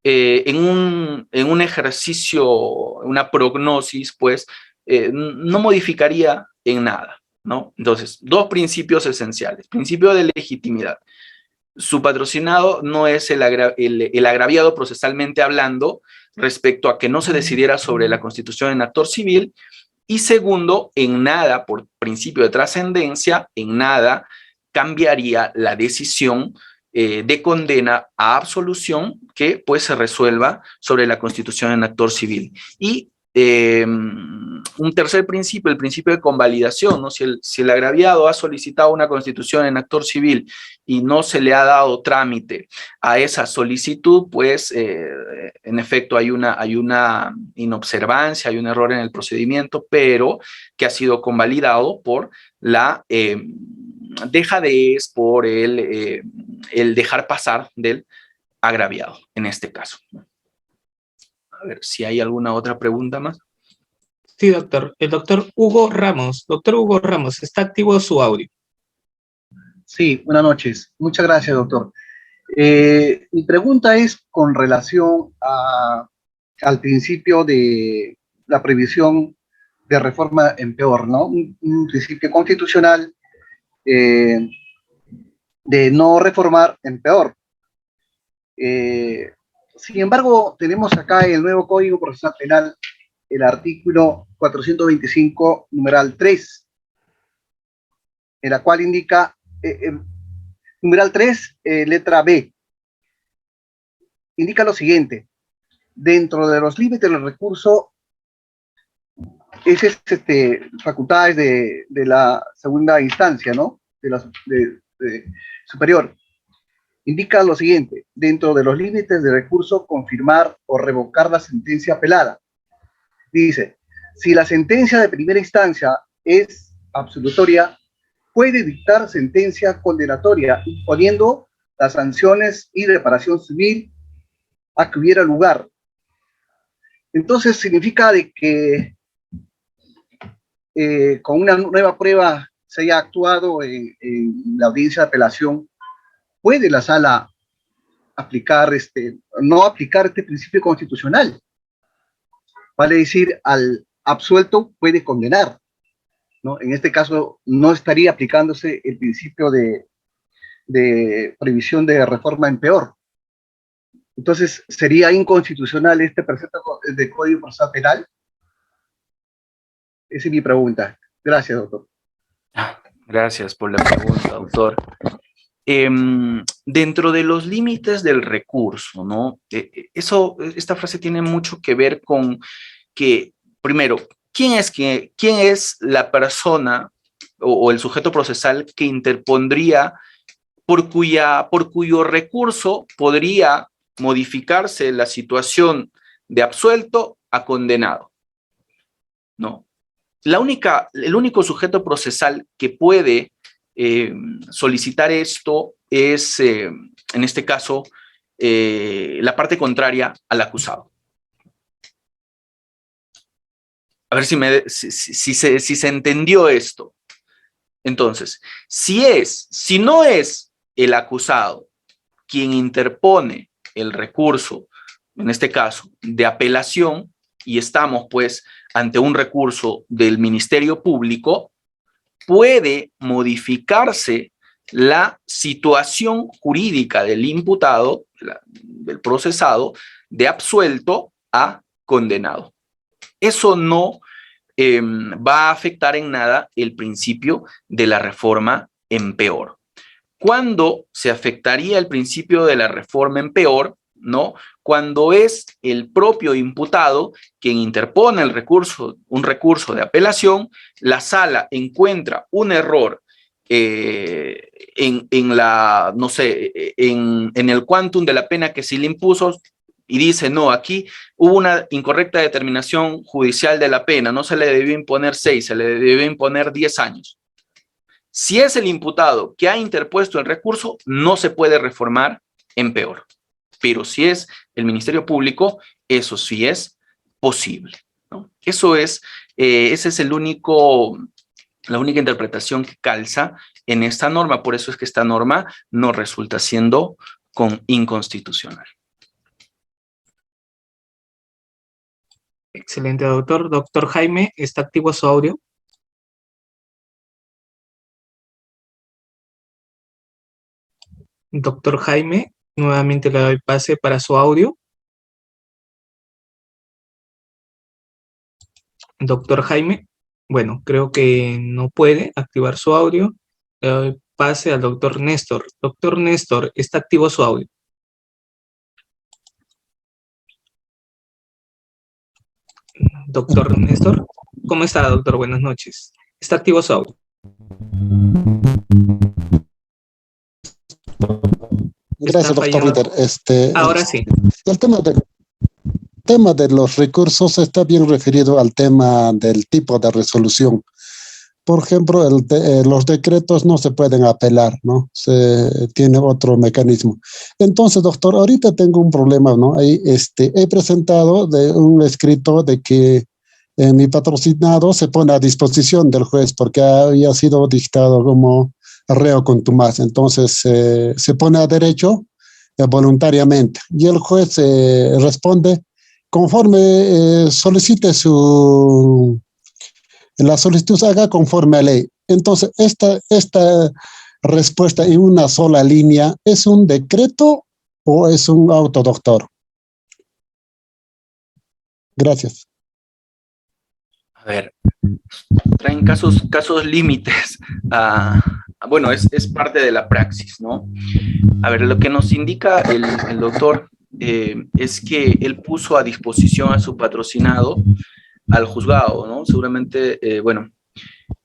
en un ejercicio, una prognosis, pues no modificaría en nada, ¿no? Entonces, dos principios esenciales. Principio de legitimidad. Su patrocinado no es el agraviado procesalmente hablando respecto a que no se decidiera sobre la constitución en actor civil. Y segundo, en nada, por principio de trascendencia, en nada cambiaría la decisión de condena a absolución que pues se resuelva sobre la constitución en actor civil. Y un tercer principio, el principio de convalidación, ¿no? Si el agraviado ha solicitado una constitución en actor civil y no se le ha dado trámite a esa solicitud, pues en efecto hay una inobservancia, hay un error en el procedimiento, pero que ha sido convalidado por la dejadez, por el dejar pasar del agraviado, en este caso. A ver si hay alguna otra pregunta más. Sí, doctor. El doctor Hugo Ramos. Doctor Hugo Ramos, ¿está activo su audio? Sí, buenas noches. Muchas gracias, doctor. Mi pregunta es con relación al principio de la previsión de reforma en peor, ¿no? Un principio constitucional de no reformar en peor. Sin embargo, tenemos acá en el nuevo Código Procesal Penal el artículo 425, numeral 3, en la cual indica, numeral 3, letra B, indica lo siguiente: dentro de los límites del recurso, esas facultades de la segunda instancia, ¿no? De superior. Indica lo siguiente: dentro de los límites de recurso, confirmar o revocar la sentencia apelada. Dice, si la sentencia de primera instancia es absolutoria, puede dictar sentencia condenatoria, imponiendo las sanciones y reparación civil a que hubiera lugar. Entonces significa de que con una nueva prueba se haya actuado en la audiencia de apelación, puede la sala aplicar no aplicar este principio constitucional. Vale decir, al absuelto puede condenar, ¿no? En este caso no estaría aplicándose el principio de previsión de reforma en peor. Entonces, ¿sería inconstitucional este precepto de Código Procesal Penal? Esa es mi pregunta. Gracias, doctor. Gracias por la pregunta, doctor. Dentro de los límites del recurso, ¿no? Esta frase tiene mucho que ver con que, primero, ¿quién es la persona o el sujeto procesal que interpondría, por cuyo recurso podría modificarse la situación de absuelto a condenado? ¿No? El único sujeto procesal que puede solicitar esto es, en este caso, la parte contraria al acusado. A ver si se entendió esto. Entonces, si no es el acusado quien interpone el recurso en este caso, de apelación, y estamos pues ante un recurso del Ministerio Público, puede modificarse la situación jurídica del imputado, del procesado, de absuelto a condenado. Eso no va a afectar en nada el principio de la reforma en peor. ¿Cuándo se afectaría el principio de la reforma en peor? ¿No? Cuando es el propio imputado quien interpone el recurso, un recurso de apelación, la sala encuentra un error en la, no sé, en el quantum de la pena que se le impuso, y dice, no, aquí hubo una incorrecta determinación judicial de la pena, no se le debió imponer 6, se le debió imponer 10 años. Si es el imputado que ha interpuesto el recurso, no se puede reformar en peor. Pero si es el Ministerio Público, eso sí es posible, ¿no? Eso es, ese es la única interpretación que calza en esta norma. Por eso es que esta norma no resulta siendo inconstitucional. Excelente, doctor. Doctor Jaime, ¿está activo su audio? Doctor Jaime, nuevamente le doy pase para su audio. Doctor Jaime, bueno, creo que no puede activar su audio. Le doy pase al doctor Néstor. Doctor Néstor, ¿está activo su audio? Doctor Néstor, ¿cómo está, doctor? Buenas noches. ¿Está activo su audio? Gracias, doctor Ritter. Ahora sí. El tema de los recursos está bien referido al tema del tipo de resolución. Por ejemplo, los decretos no se pueden apelar, ¿no? Tiene otro mecanismo. Entonces, doctor, ahorita tengo un problema, ¿no? Ahí, he presentado un escrito de que mi patrocinado se pone a disposición del juez porque había sido dictado como reo contumaz. Entonces, se pone a derecho voluntariamente y el juez responde conforme solicite la solicitud se haga conforme a ley. Entonces, esta respuesta en una sola línea, ¿es un decreto o es un auto, doctor? Gracias. A ver, traen casos límites. Bueno, es parte de la praxis, ¿no? A ver, lo que nos indica el doctor es que él puso a disposición a su patrocinado al juzgado, ¿no? Seguramente, bueno,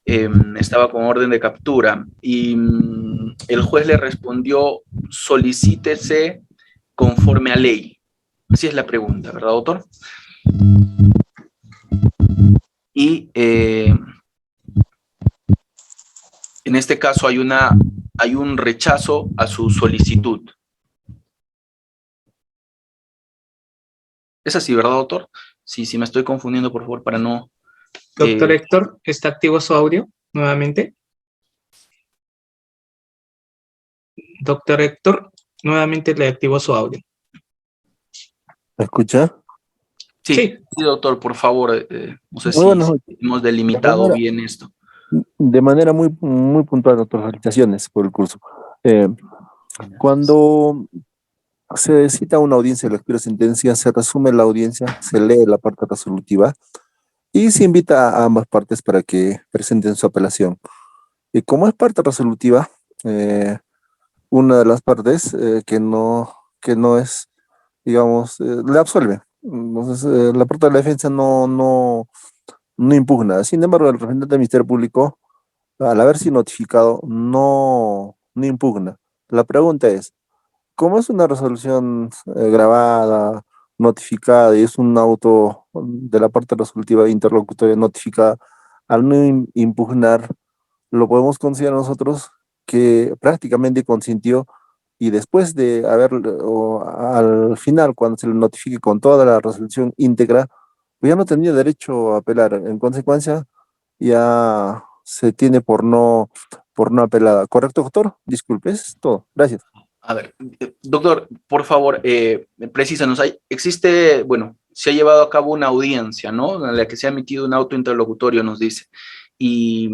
estaba con orden de captura y el juez le respondió, solicítese conforme a ley. Así es la pregunta, ¿verdad, doctor? Y en este caso hay un rechazo a su solicitud. ¿Es así, verdad, doctor? Sí, me estoy confundiendo, por favor, para no... Doctor Héctor, ¿está activo su audio nuevamente? Doctor Héctor, nuevamente le activo su audio. ¿Me escucha? Sí, doctor, por favor, no sé si hemos delimitado bien esto. De manera muy, muy puntual, doctor, felicitaciones por el curso. Cuando se cita una audiencia de lectura de sentencia, se resume la audiencia, se lee la parte resolutiva y se invita a ambas partes para que presenten su apelación. Y como es parte resolutiva, una de las partes que no es, digamos, le absuelve. Entonces, la parte de la defensa no impugna. Sin embargo, el representante del Ministerio Público, al haberse notificado, no impugna. La pregunta es, ¿cómo es una resolución grabada, notificada, y es un auto de la parte resolutiva interlocutoria notificada, al no impugnar, lo podemos considerar nosotros que prácticamente consintió y después de al final, cuando se le notifique con toda la resolución íntegra, pues ya no tenía derecho a apelar. En consecuencia, ya se tiene por no apelada. ¿Correcto, doctor? Disculpe, es todo. Gracias. A ver, doctor, por favor, precísanos. Existe, bueno, se ha llevado a cabo una audiencia, ¿no? En la que se ha emitido un auto interlocutorio, nos dice. Y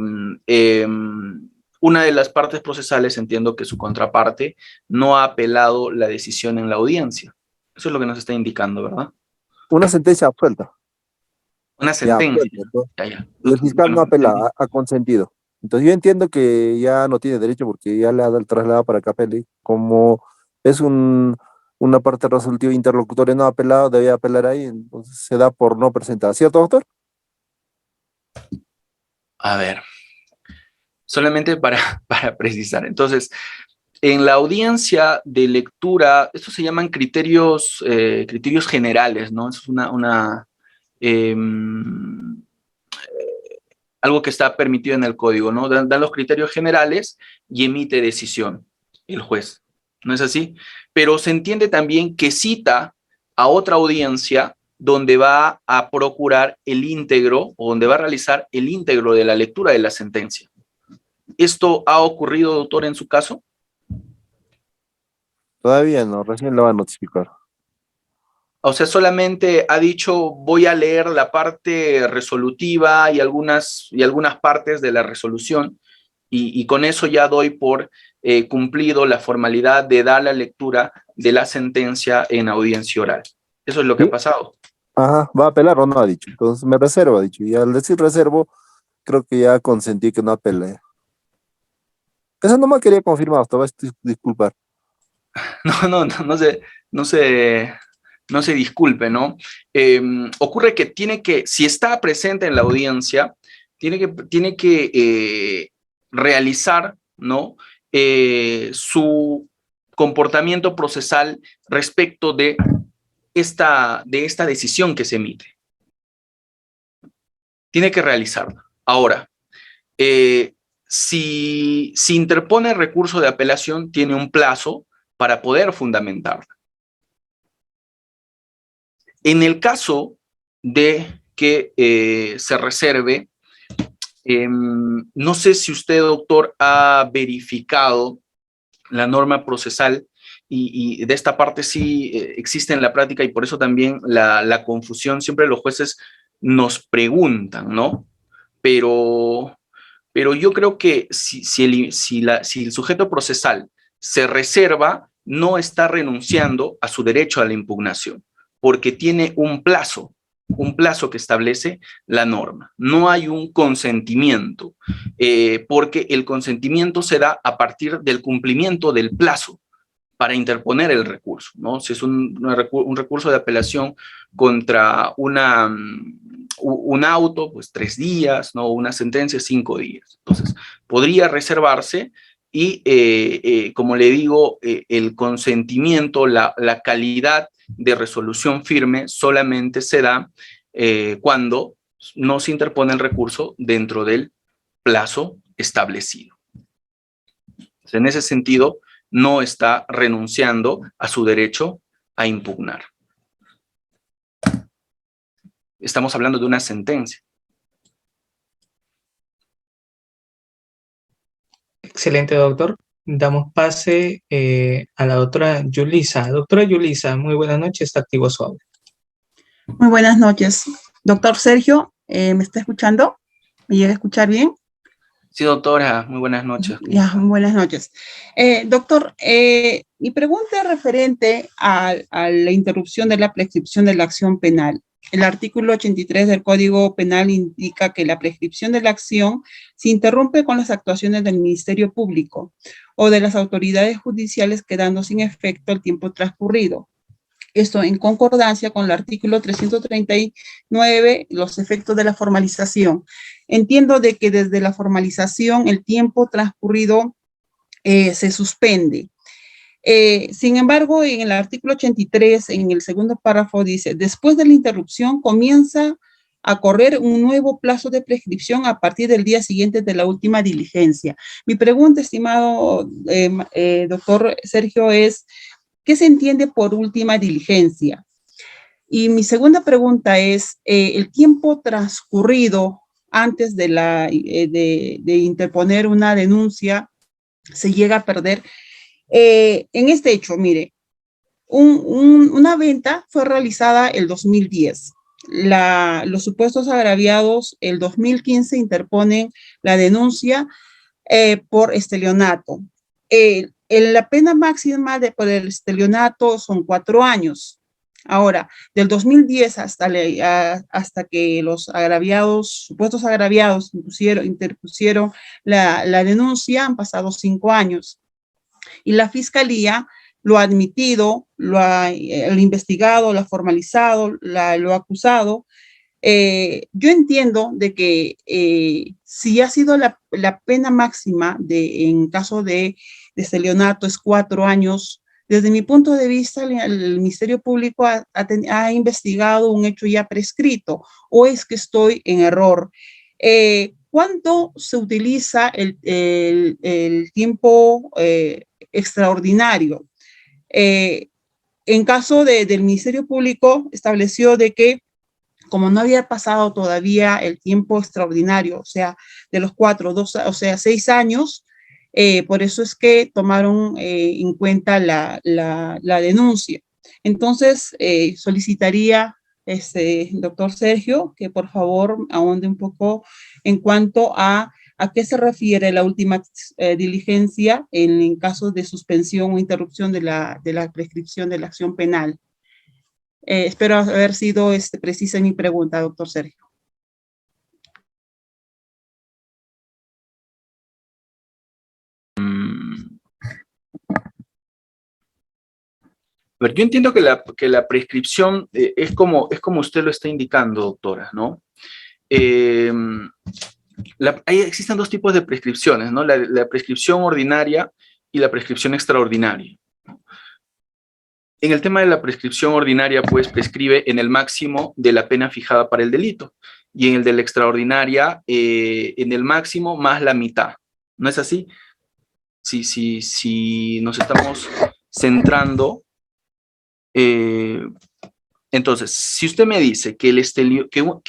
una de las partes procesales, entiendo que su contraparte no ha apelado la decisión en la audiencia. Eso es lo que nos está indicando, ¿verdad? Una sentencia absuelta. Una Ya, sentencia. absuelta. Y el fiscal no apela, ha consentido. Entonces yo entiendo que ya no tiene derecho porque ya le ha dado el traslado para que apele. Como es una parte resolutiva interlocutoria no apelado, debía apelar ahí, entonces se da por no presentada. ¿Cierto, doctor? A ver, solamente para precisar. Entonces, en la audiencia de lectura, estos se llaman criterios, criterios generales, ¿no? Es algo que está permitido en el código, ¿no? Dan los criterios generales y emite decisión el juez. ¿No es así? Pero se entiende también que cita a otra audiencia donde va a procurar el íntegro o donde va a realizar el íntegro de la lectura de la sentencia. ¿Esto ha ocurrido, doctor, en su caso? Todavía no, recién lo va a notificar. O sea, solamente ha dicho, voy a leer la parte resolutiva y algunas partes de la resolución, y con eso ya doy por cumplido la formalidad de dar la lectura de la sentencia en audiencia oral. Eso es lo que ha pasado. Ajá, ¿va a apelar o no? Ha dicho. Entonces me reservo, ha dicho. Y al decir reservo, creo que ya consentí que no apele. Eso no me quería confirmar, te voy a disculpar. No se disculpe, ¿no? Ocurre que si está presente en la audiencia, tiene que realizar, ¿no? Su comportamiento procesal respecto de esta decisión que se emite. Tiene que realizarla. Ahora, si interpone recurso de apelación, tiene un plazo para poder fundamentarla. En el caso de que se reserve, no sé si usted, doctor, ha verificado la norma procesal y de esta parte sí existe en la práctica, y por eso también la confusión. Siempre los jueces nos preguntan, ¿no? Pero yo creo que si el sujeto procesal se reserva, no está renunciando a su derecho a la impugnación, porque tiene un plazo que establece la norma. No hay un consentimiento, porque el consentimiento se da a partir del cumplimiento del plazo para interponer el recurso, ¿no? Si es un recurso de apelación contra un auto, pues 3 días, ¿no? Una sentencia, 5 días. Entonces, podría reservarse y, como le digo, el consentimiento, la calidad de resolución firme solamente se da cuando no se interpone el recurso dentro del plazo establecido. Entonces, en ese sentido, no está renunciando a su derecho a impugnar. Estamos hablando de una sentencia. Excelente, doctor. Damos pase a la doctora Yulisa. Doctora Yulisa, muy buenas noches, está activo su audio. Muy buenas noches. Doctor Sergio, ¿me está escuchando? ¿Me llega a escuchar bien? Sí, doctora, muy buenas noches. Ya, buenas noches. Doctor, mi pregunta es referente a la interrupción de la prescripción de la acción penal. El artículo 83 del Código Penal indica que la prescripción de la acción se interrumpe con las actuaciones del Ministerio Público o de las autoridades judiciales, quedando sin efecto el tiempo transcurrido. Esto en concordancia con el artículo 339, los efectos de la formalización. Entiendo de que desde la formalización el tiempo transcurrido se suspende. Sin embargo, en el artículo 83, en el segundo párrafo dice, después de la interrupción comienza a correr un nuevo plazo de prescripción a partir del día siguiente de la última diligencia. Mi pregunta, estimado doctor Sergio, es, ¿qué se entiende por última diligencia? Y mi segunda pregunta es, el tiempo transcurrido antes de interponer una denuncia se llega a perder. En este hecho, mire, una venta fue realizada el 2010. Los supuestos agraviados el 2015 interponen la denuncia por estelionato. La pena máxima por el estelionato son 4 años. Ahora, del 2010 hasta que los supuestos agraviados interpusieron la denuncia, han pasado 5 años. Y la Fiscalía lo ha admitido, lo ha investigado, lo ha formalizado, lo ha acusado. Yo entiendo de que si ha sido la pena máxima en caso de estelionato es 4 años, desde mi punto de vista, el Ministerio Público ha investigado un hecho ya prescrito, o es que estoy en error. ¿Cuánto se utiliza el tiempo extraordinario? En caso del Ministerio Público, estableció de que como no había pasado todavía el tiempo extraordinario, o sea, de los 6 años, por eso es que tomaron en cuenta la denuncia. Entonces, solicitaría, doctor Sergio, que por favor ahonde un poco en cuanto a qué se refiere la última diligencia en caso de suspensión o interrupción de la prescripción de la acción penal. Espero haber sido precisa en mi pregunta, doctor Sergio. A ver, yo entiendo que la prescripción es como usted lo está indicando, doctora, ¿no? Existen 2 tipos de prescripciones, ¿no? La prescripción ordinaria y la prescripción extraordinaria. En el tema de la prescripción ordinaria, pues, prescribe en el máximo de la pena fijada para el delito, y en el de la extraordinaria, en el máximo más la mitad. ¿No es así? Si nos estamos centrando, entonces, si usted me dice que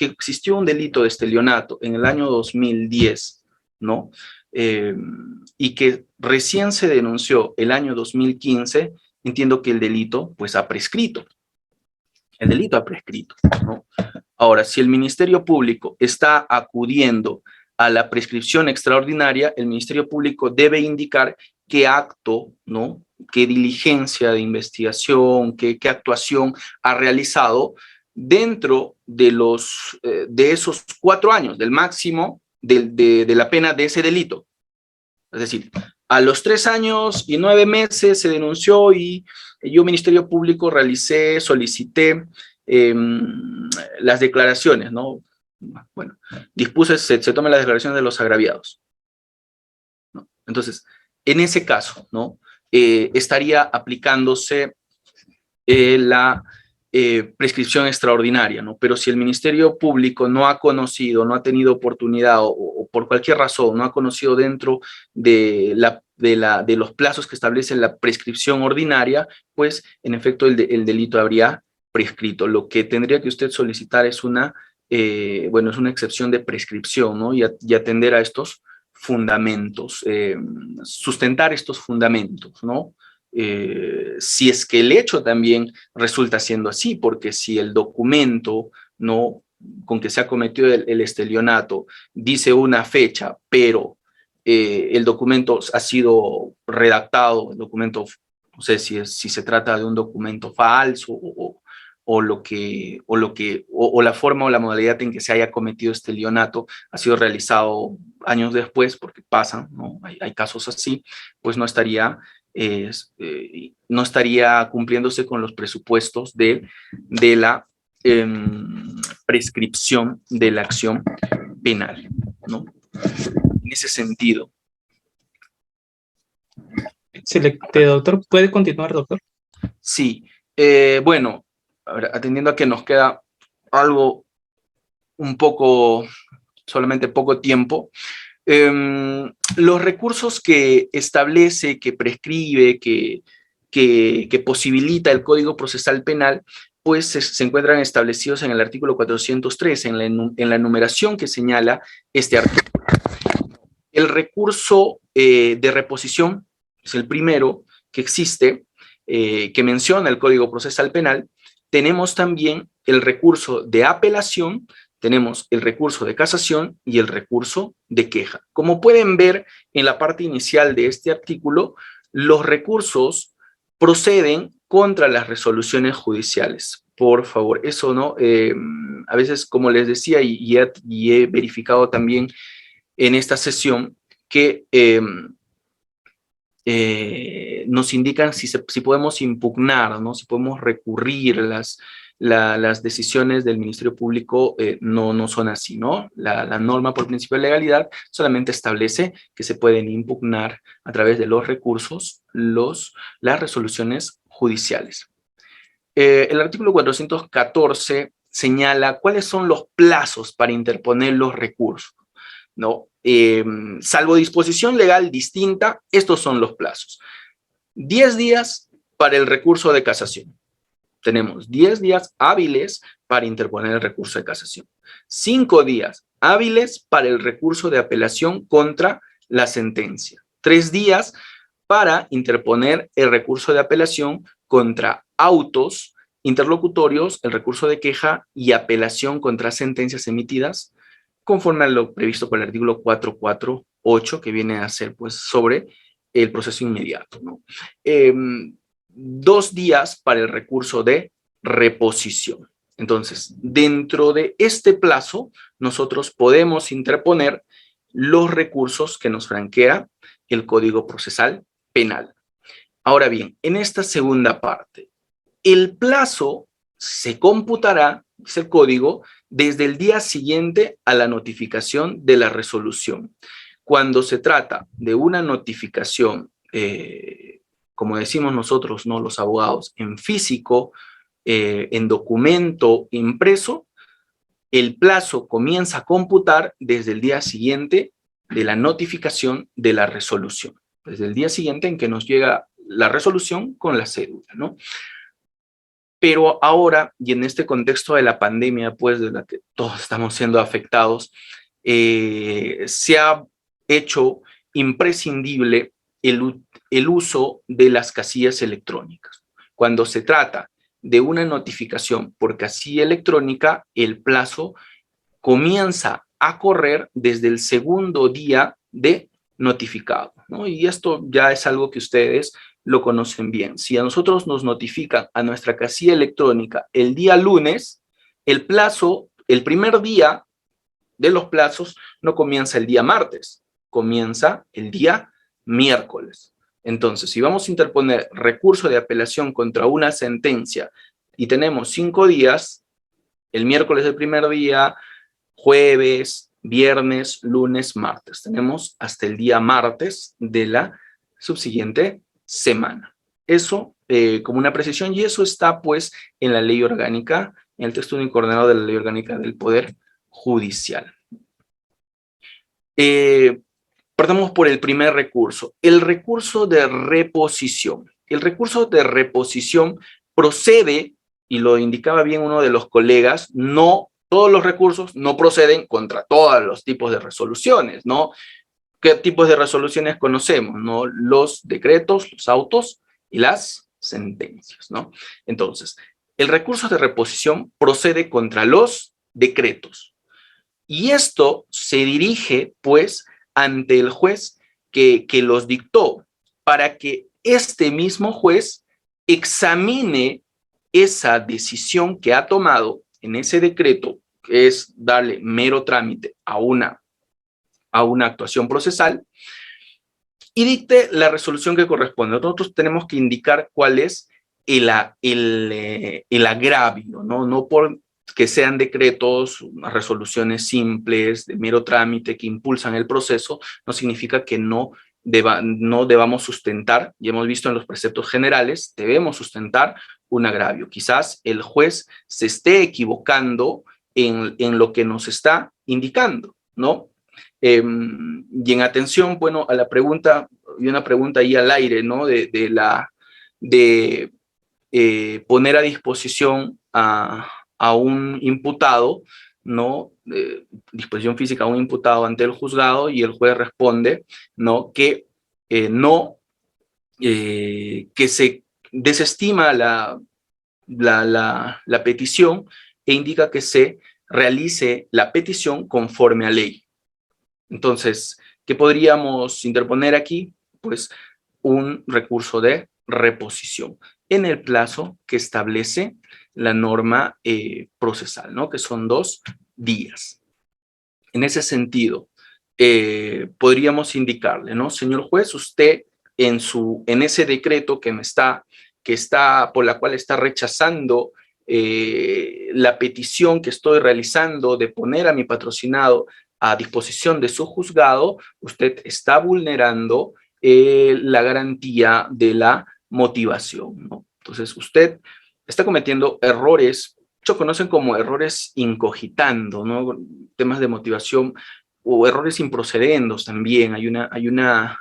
existió un delito de estelionato en el año 2010, ¿no? Y que recién se denunció el año 2015, entiendo que el delito, pues, ha prescrito. El delito ha prescrito, ¿no? Ahora, si el Ministerio Público está acudiendo a la prescripción extraordinaria, el Ministerio Público debe indicar qué acto, ¿no? Qué diligencia de investigación, qué actuación ha realizado dentro de esos 4 años, del máximo de la pena de ese delito. Es decir, a los 3 años y 9 meses se denunció y yo, Ministerio Público, solicité las declaraciones, ¿no? Bueno, dispuse, se tomen las declaraciones de los agraviados, ¿no? Entonces, en ese caso, ¿no? Estaría aplicándose la prescripción extraordinaria, ¿no? Pero si el Ministerio Público no ha conocido, no ha tenido oportunidad o por cualquier razón no ha conocido dentro de los plazos que establece la prescripción ordinaria, pues en efecto el delito habría prescrito. Lo que tendría que usted solicitar es es una excepción de prescripción, ¿no? Y atender a estos fundamentos, sustentar estos fundamentos, ¿no? Si es que el hecho también resulta siendo así, porque si el documento, ¿no?, con que se ha cometido el estelionato dice una fecha, pero el documento ha sido redactado, el documento, no sé si se trata de un documento falso o la forma o la modalidad en que se haya cometido este estelionato ha sido realizado años después, porque pasan, ¿no? Hay casos así, pues no estaría cumpliéndose con los presupuestos de la prescripción de la acción penal, ¿no? En ese sentido. Excelente, doctor. ¿Puede continuar, doctor? Sí. Bueno, atendiendo a que nos queda algo solamente poco tiempo, los recursos que establece, que prescribe, que posibilita el Código Procesal Penal, pues se encuentran establecidos en el artículo 403, en la enumeración que señala este artículo. El recurso de reposición es el primero, que existe, que menciona el Código Procesal Penal, tenemos también el recurso de apelación, tenemos el recurso de casación y el recurso de queja. Como pueden ver en la parte inicial de este artículo, los recursos proceden contra las resoluciones judiciales. Por favor, eso no, a veces, como les decía, y he verificado también en esta sesión, que nos indican si podemos impugnar, ¿no? Si podemos recurrir las decisiones del Ministerio Público, no son así, ¿no? La norma por principio de legalidad solamente establece que se pueden impugnar a través de los recursos las resoluciones judiciales. El artículo 414 señala cuáles son los plazos para interponer los recursos, ¿no? Salvo disposición legal distinta, estos son los plazos. 10 días para el recurso de casación. Tenemos 10 días hábiles para interponer el recurso de casación. 5 días hábiles para el recurso de apelación contra la sentencia. 3 días para interponer el recurso de apelación contra autos interlocutorios, el recurso de queja y apelación contra sentencias emitidas, conforme a lo previsto por el artículo 448, que viene a ser pues sobre el proceso inmediato, ¿no? 2 días para el recurso de reposición. Entonces, dentro de este plazo, nosotros podemos interponer los recursos que nos franquea el Código Procesal Penal. Ahora bien, en esta segunda parte, el plazo se computará, dice el código, desde el día siguiente a la notificación de la resolución. Cuando se trata de una notificación, como decimos nosotros, ¿no?, los abogados, en físico, en documento impreso, el plazo comienza a computar desde el día siguiente de la notificación de la resolución. Desde el día siguiente en que nos llega la resolución con la cédula, ¿no? Pero ahora, y en este contexto de la pandemia, pues de la que todos estamos siendo afectados, se ha hecho imprescindible el uso de las casillas electrónicas. Cuando se trata de una notificación por casilla electrónica, el plazo comienza a correr desde el segundo día de notificado, ¿no? Y esto ya es algo que ustedes lo conocen bien. Si a nosotros nos notifican a nuestra casilla electrónica el día lunes, el plazo, el primer día de los plazos no comienza el día martes, comienza el día miércoles. Entonces, si vamos a interponer recurso de apelación contra una sentencia y tenemos 5 días, el miércoles del primer día, jueves, viernes, lunes, martes. Tenemos hasta el día martes de la subsiguiente semana. Eso como una precisión, y eso está pues en la ley orgánica, en el texto único ordenado de la ley orgánica del Poder Judicial. Partamos por el primer recurso, el recurso de reposición. El recurso de reposición procede, y lo indicaba bien uno de los colegas, no todos los recursos no proceden contra todos los tipos de resoluciones, ¿no? ¿Qué tipos de resoluciones conocemos, no? Los decretos, los autos y las sentencias, ¿no? Entonces, el recurso de reposición procede contra los decretos. Y esto se dirige, pues, ante el juez que los dictó, para que este mismo juez examine esa decisión que ha tomado en ese decreto, que es darle mero trámite a una actuación procesal, y dicte la resolución que corresponde. Nosotros tenemos que indicar cuál es el agravio, ¿no? No por que sean decretos, resoluciones simples, de mero trámite, que impulsan el proceso, no significa que no debamos sustentar, y hemos visto en los preceptos generales, debemos sustentar un agravio. Quizás el juez se esté equivocando en lo que nos está indicando, ¿no? Y en atención, bueno, a la pregunta, y una pregunta ahí al aire, ¿no? De poner a disposición a un imputado, ¿no? Disposición física a un imputado ante el juzgado, y el juez responde, ¿no? Que no que se desestima la petición e indica que se realice la petición conforme a ley. Entonces, ¿qué podríamos interponer aquí? Pues un recurso de reposición en el plazo que establece la norma procesal, ¿no? Que son 2 días. En ese sentido, podríamos indicarle, ¿no? Señor juez, usted en ese decreto por la cual está rechazando la petición que estoy realizando de poner a mi patrocinado a disposición de su juzgado, usted está vulnerando la garantía de la motivación, ¿no? Entonces, usted está cometiendo errores, muchos conocen como errores incogitando, ¿no? Temas de motivación o errores improcedendos también. Hay una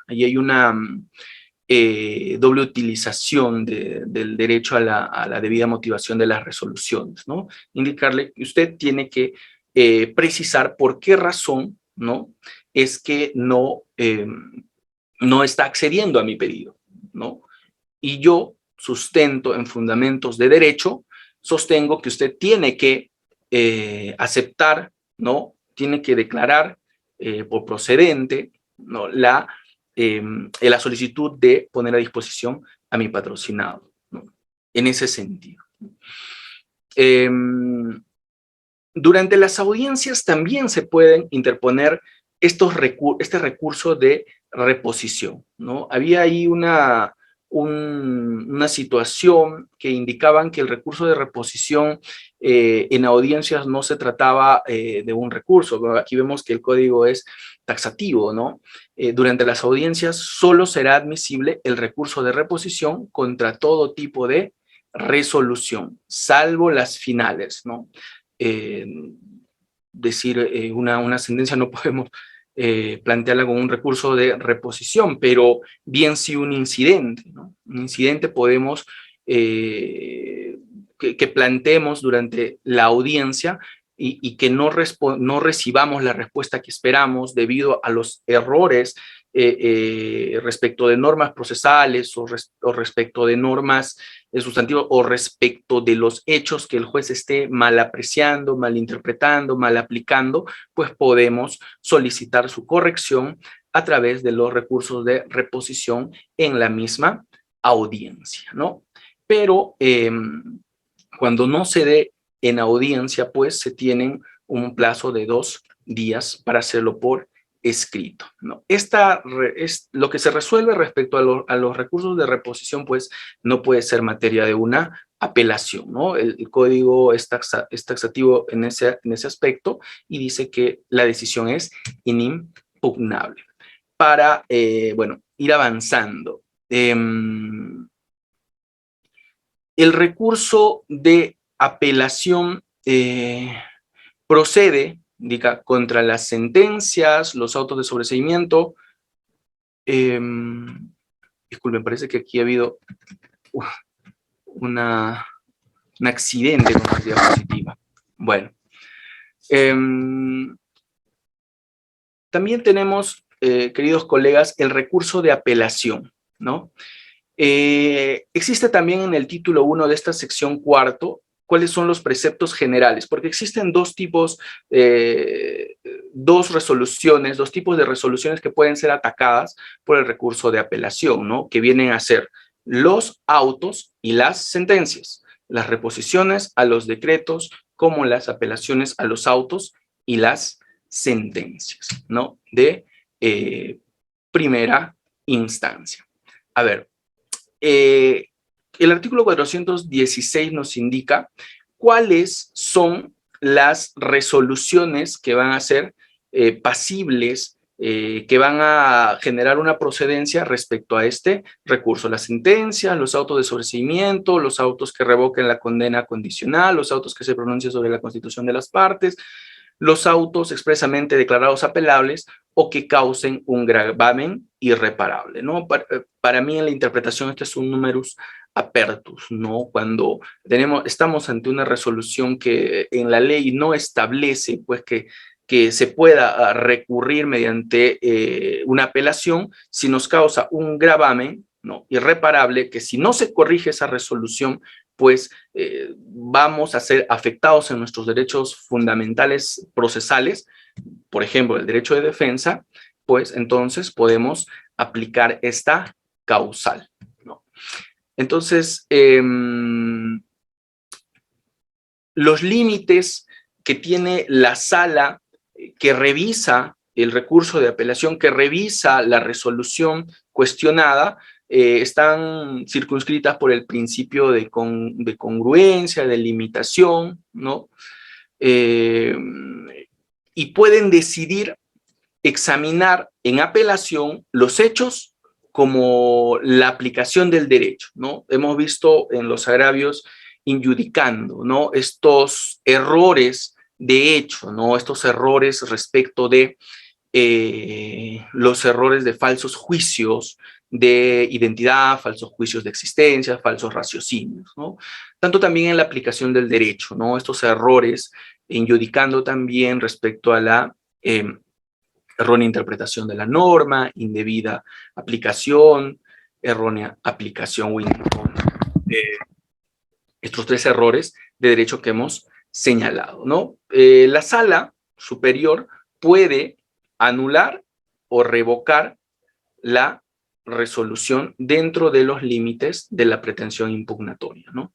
doble utilización del derecho a la debida motivación de las resoluciones, ¿no? Indicarle que usted tiene que precisar por qué razón, ¿no? Es que no está accediendo a mi pedido, ¿no? Y yo sustento en fundamentos de derecho, sostengo que usted tiene que aceptar, ¿no? Tiene que declarar por procedente, ¿no? La solicitud de poner a disposición a mi patrocinado, ¿no? En ese sentido. Durante las audiencias también se pueden interponer este recurso de reposición, ¿no? Había ahí una situación que indicaban que el recurso de reposición en audiencias no se trataba de un recurso. Aquí vemos que el código es taxativo, ¿no? Durante las audiencias solo será admisible el recurso de reposición contra todo tipo de resolución, salvo las finales, ¿no? Una sentencia no podemos plantearla con un recurso de reposición, pero bien si un incidente, ¿no? Un incidente podemos que planteemos durante la audiencia y que no recibamos la respuesta que esperamos debido a los errores respecto de normas procesales o respecto de normas sustantivas o respecto de los hechos que el juez esté mal apreciando, mal interpretando, mal aplicando, pues podemos solicitar su corrección a través de los recursos de reposición en la misma audiencia, ¿no? Pero cuando no se dé en audiencia, pues se tienen un plazo de 2 días para hacerlo por escrito, ¿no? Es lo que se resuelve respecto a los recursos de reposición, pues no puede ser materia de una apelación, ¿no? El código es taxativo en ese aspecto y dice que la decisión es inimpugnable. Para, bueno, ir avanzando. El recurso de apelación procede, indica, contra las sentencias, los autos de sobreseimiento. Disculpen, parece que aquí ha habido un accidente con la diapositiva. Bueno. También tenemos, queridos colegas, el recurso de apelación, ¿no? Existe también en el título 1 de esta sección cuarto cuáles son los preceptos generales, porque existen dos tipos, dos tipos de resoluciones que pueden ser atacadas por el recurso de apelación, ¿no? Que vienen a ser los autos y las sentencias, las reposiciones a los decretos, como las apelaciones a los autos y las sentencias, ¿no? De primera instancia. A ver, el artículo 416 nos indica cuáles son las resoluciones que van a ser pasibles, que van a generar una procedencia respecto a este recurso. La sentencia, los autos de sobreseimiento, los autos que revoquen la condena condicional, los autos que se pronuncien sobre la constitución de las partes, los autos expresamente declarados apelables o que causen un gravamen irreparable, ¿no? Para mí en la interpretación este es un numerus apertus, ¿no? Cuando estamos ante una resolución que en la ley no establece, pues, que se pueda recurrir mediante una apelación, si nos causa un gravamen, ¿no? Irreparable, que si no se corrige esa resolución, pues vamos a ser afectados en nuestros derechos fundamentales procesales, por ejemplo, el derecho de defensa, pues entonces podemos aplicar esta causal, ¿no? Entonces, los límites que tiene la sala que revisa el recurso de apelación, que revisa la resolución cuestionada, están circunscritas por el principio de congruencia, de limitación, ¿no? Y pueden decidir examinar en apelación los hechos como la aplicación del derecho, ¿no? Hemos visto en los agravios injudicando, ¿no? Estos errores de hecho, ¿no? Estos errores respecto de los errores de falsos juicios de identidad, falsos juicios de existencia, falsos raciocinios, ¿no? Tanto también en la aplicación del derecho, ¿no? Estos errores injudicando también respecto a la errónea interpretación de la norma, indebida aplicación, errónea aplicación, estos tres errores de derecho que hemos señalado, ¿no? La sala superior puede anular o revocar la resolución dentro de los límites de la pretensión impugnatoria, ¿no?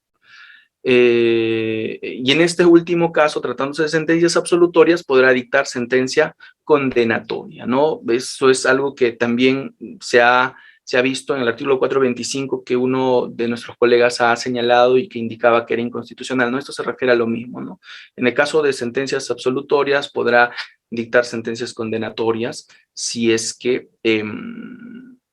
Y en este último caso, tratándose de sentencias absolutorias, podrá dictar sentencia condenatoria, ¿no? Eso es algo que también se ha visto en el artículo 425 que uno de nuestros colegas ha señalado y que indicaba que era inconstitucional, ¿no? Esto se refiere a lo mismo, ¿no? En el caso de sentencias absolutorias podrá dictar sentencias condenatorias si es que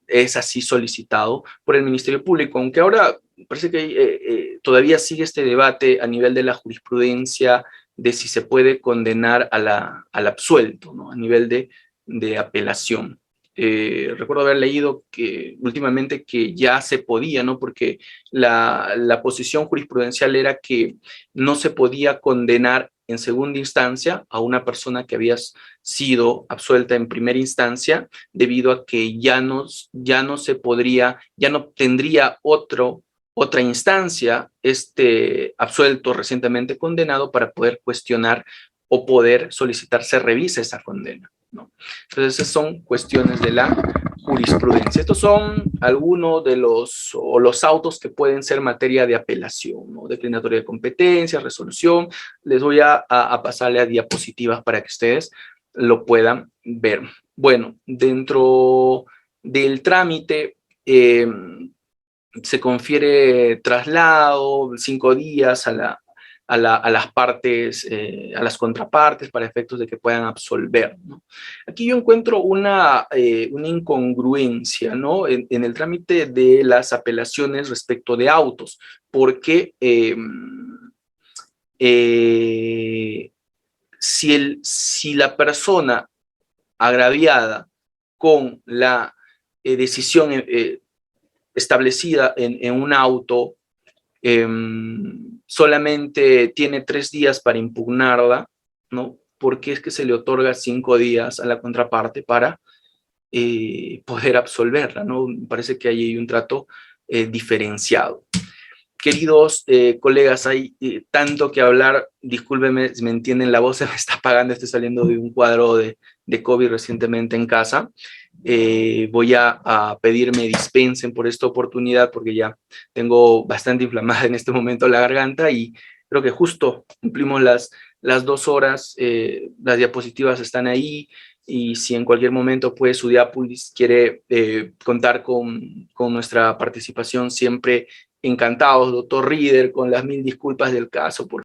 es así solicitado por el Ministerio Público, aunque ahora parece que todavía sigue este debate a nivel de la jurisprudencia de si se puede condenar al absuelto, ¿no? A nivel de apelación. Recuerdo haber leído que últimamente que ya se podía, ¿no? Porque la posición jurisprudencial era que no se podía condenar en segunda instancia a una persona que había sido absuelta en primera instancia debido a que ya no se podría, ya no tendría otra instancia absuelto recientemente condenado para poder cuestionar o poder solicitar se revise esa condena, ¿no? Entonces esas son cuestiones de la jurisprudencia. Estos son algunos de los autos que pueden ser materia de apelación, ¿no? Declinatoria de competencia, resolución. Les voy a pasarle a diapositivas para que ustedes lo puedan ver. Bueno, dentro del trámite se confiere traslado, 5 días a las partes, a las contrapartes para efectos de que puedan absolver, ¿no? Aquí yo encuentro una incongruencia, ¿no? En el trámite de las apelaciones respecto de autos, porque si la persona agraviada con la decisión establecida en un auto solamente tiene 3 días para impugnarla, ¿no? ¿Por qué es que se le otorga 5 días a la contraparte para poder absolverla, ¿no? Me parece que ahí hay un trato diferenciado. Queridos colegas, hay tanto que hablar, discúlpenme, si me entienden, la voz se me está apagando, estoy saliendo de un cuadro de COVID recientemente en casa. Voy a pedirme dispensen por esta oportunidad porque ya tengo bastante inflamada en este momento la garganta y creo que justo cumplimos las 2 horas, las diapositivas están ahí y si en cualquier momento pues Udiapulis quiere contar con nuestra participación, siempre encantados, doctor Rieder, con las 1000 disculpas del caso, por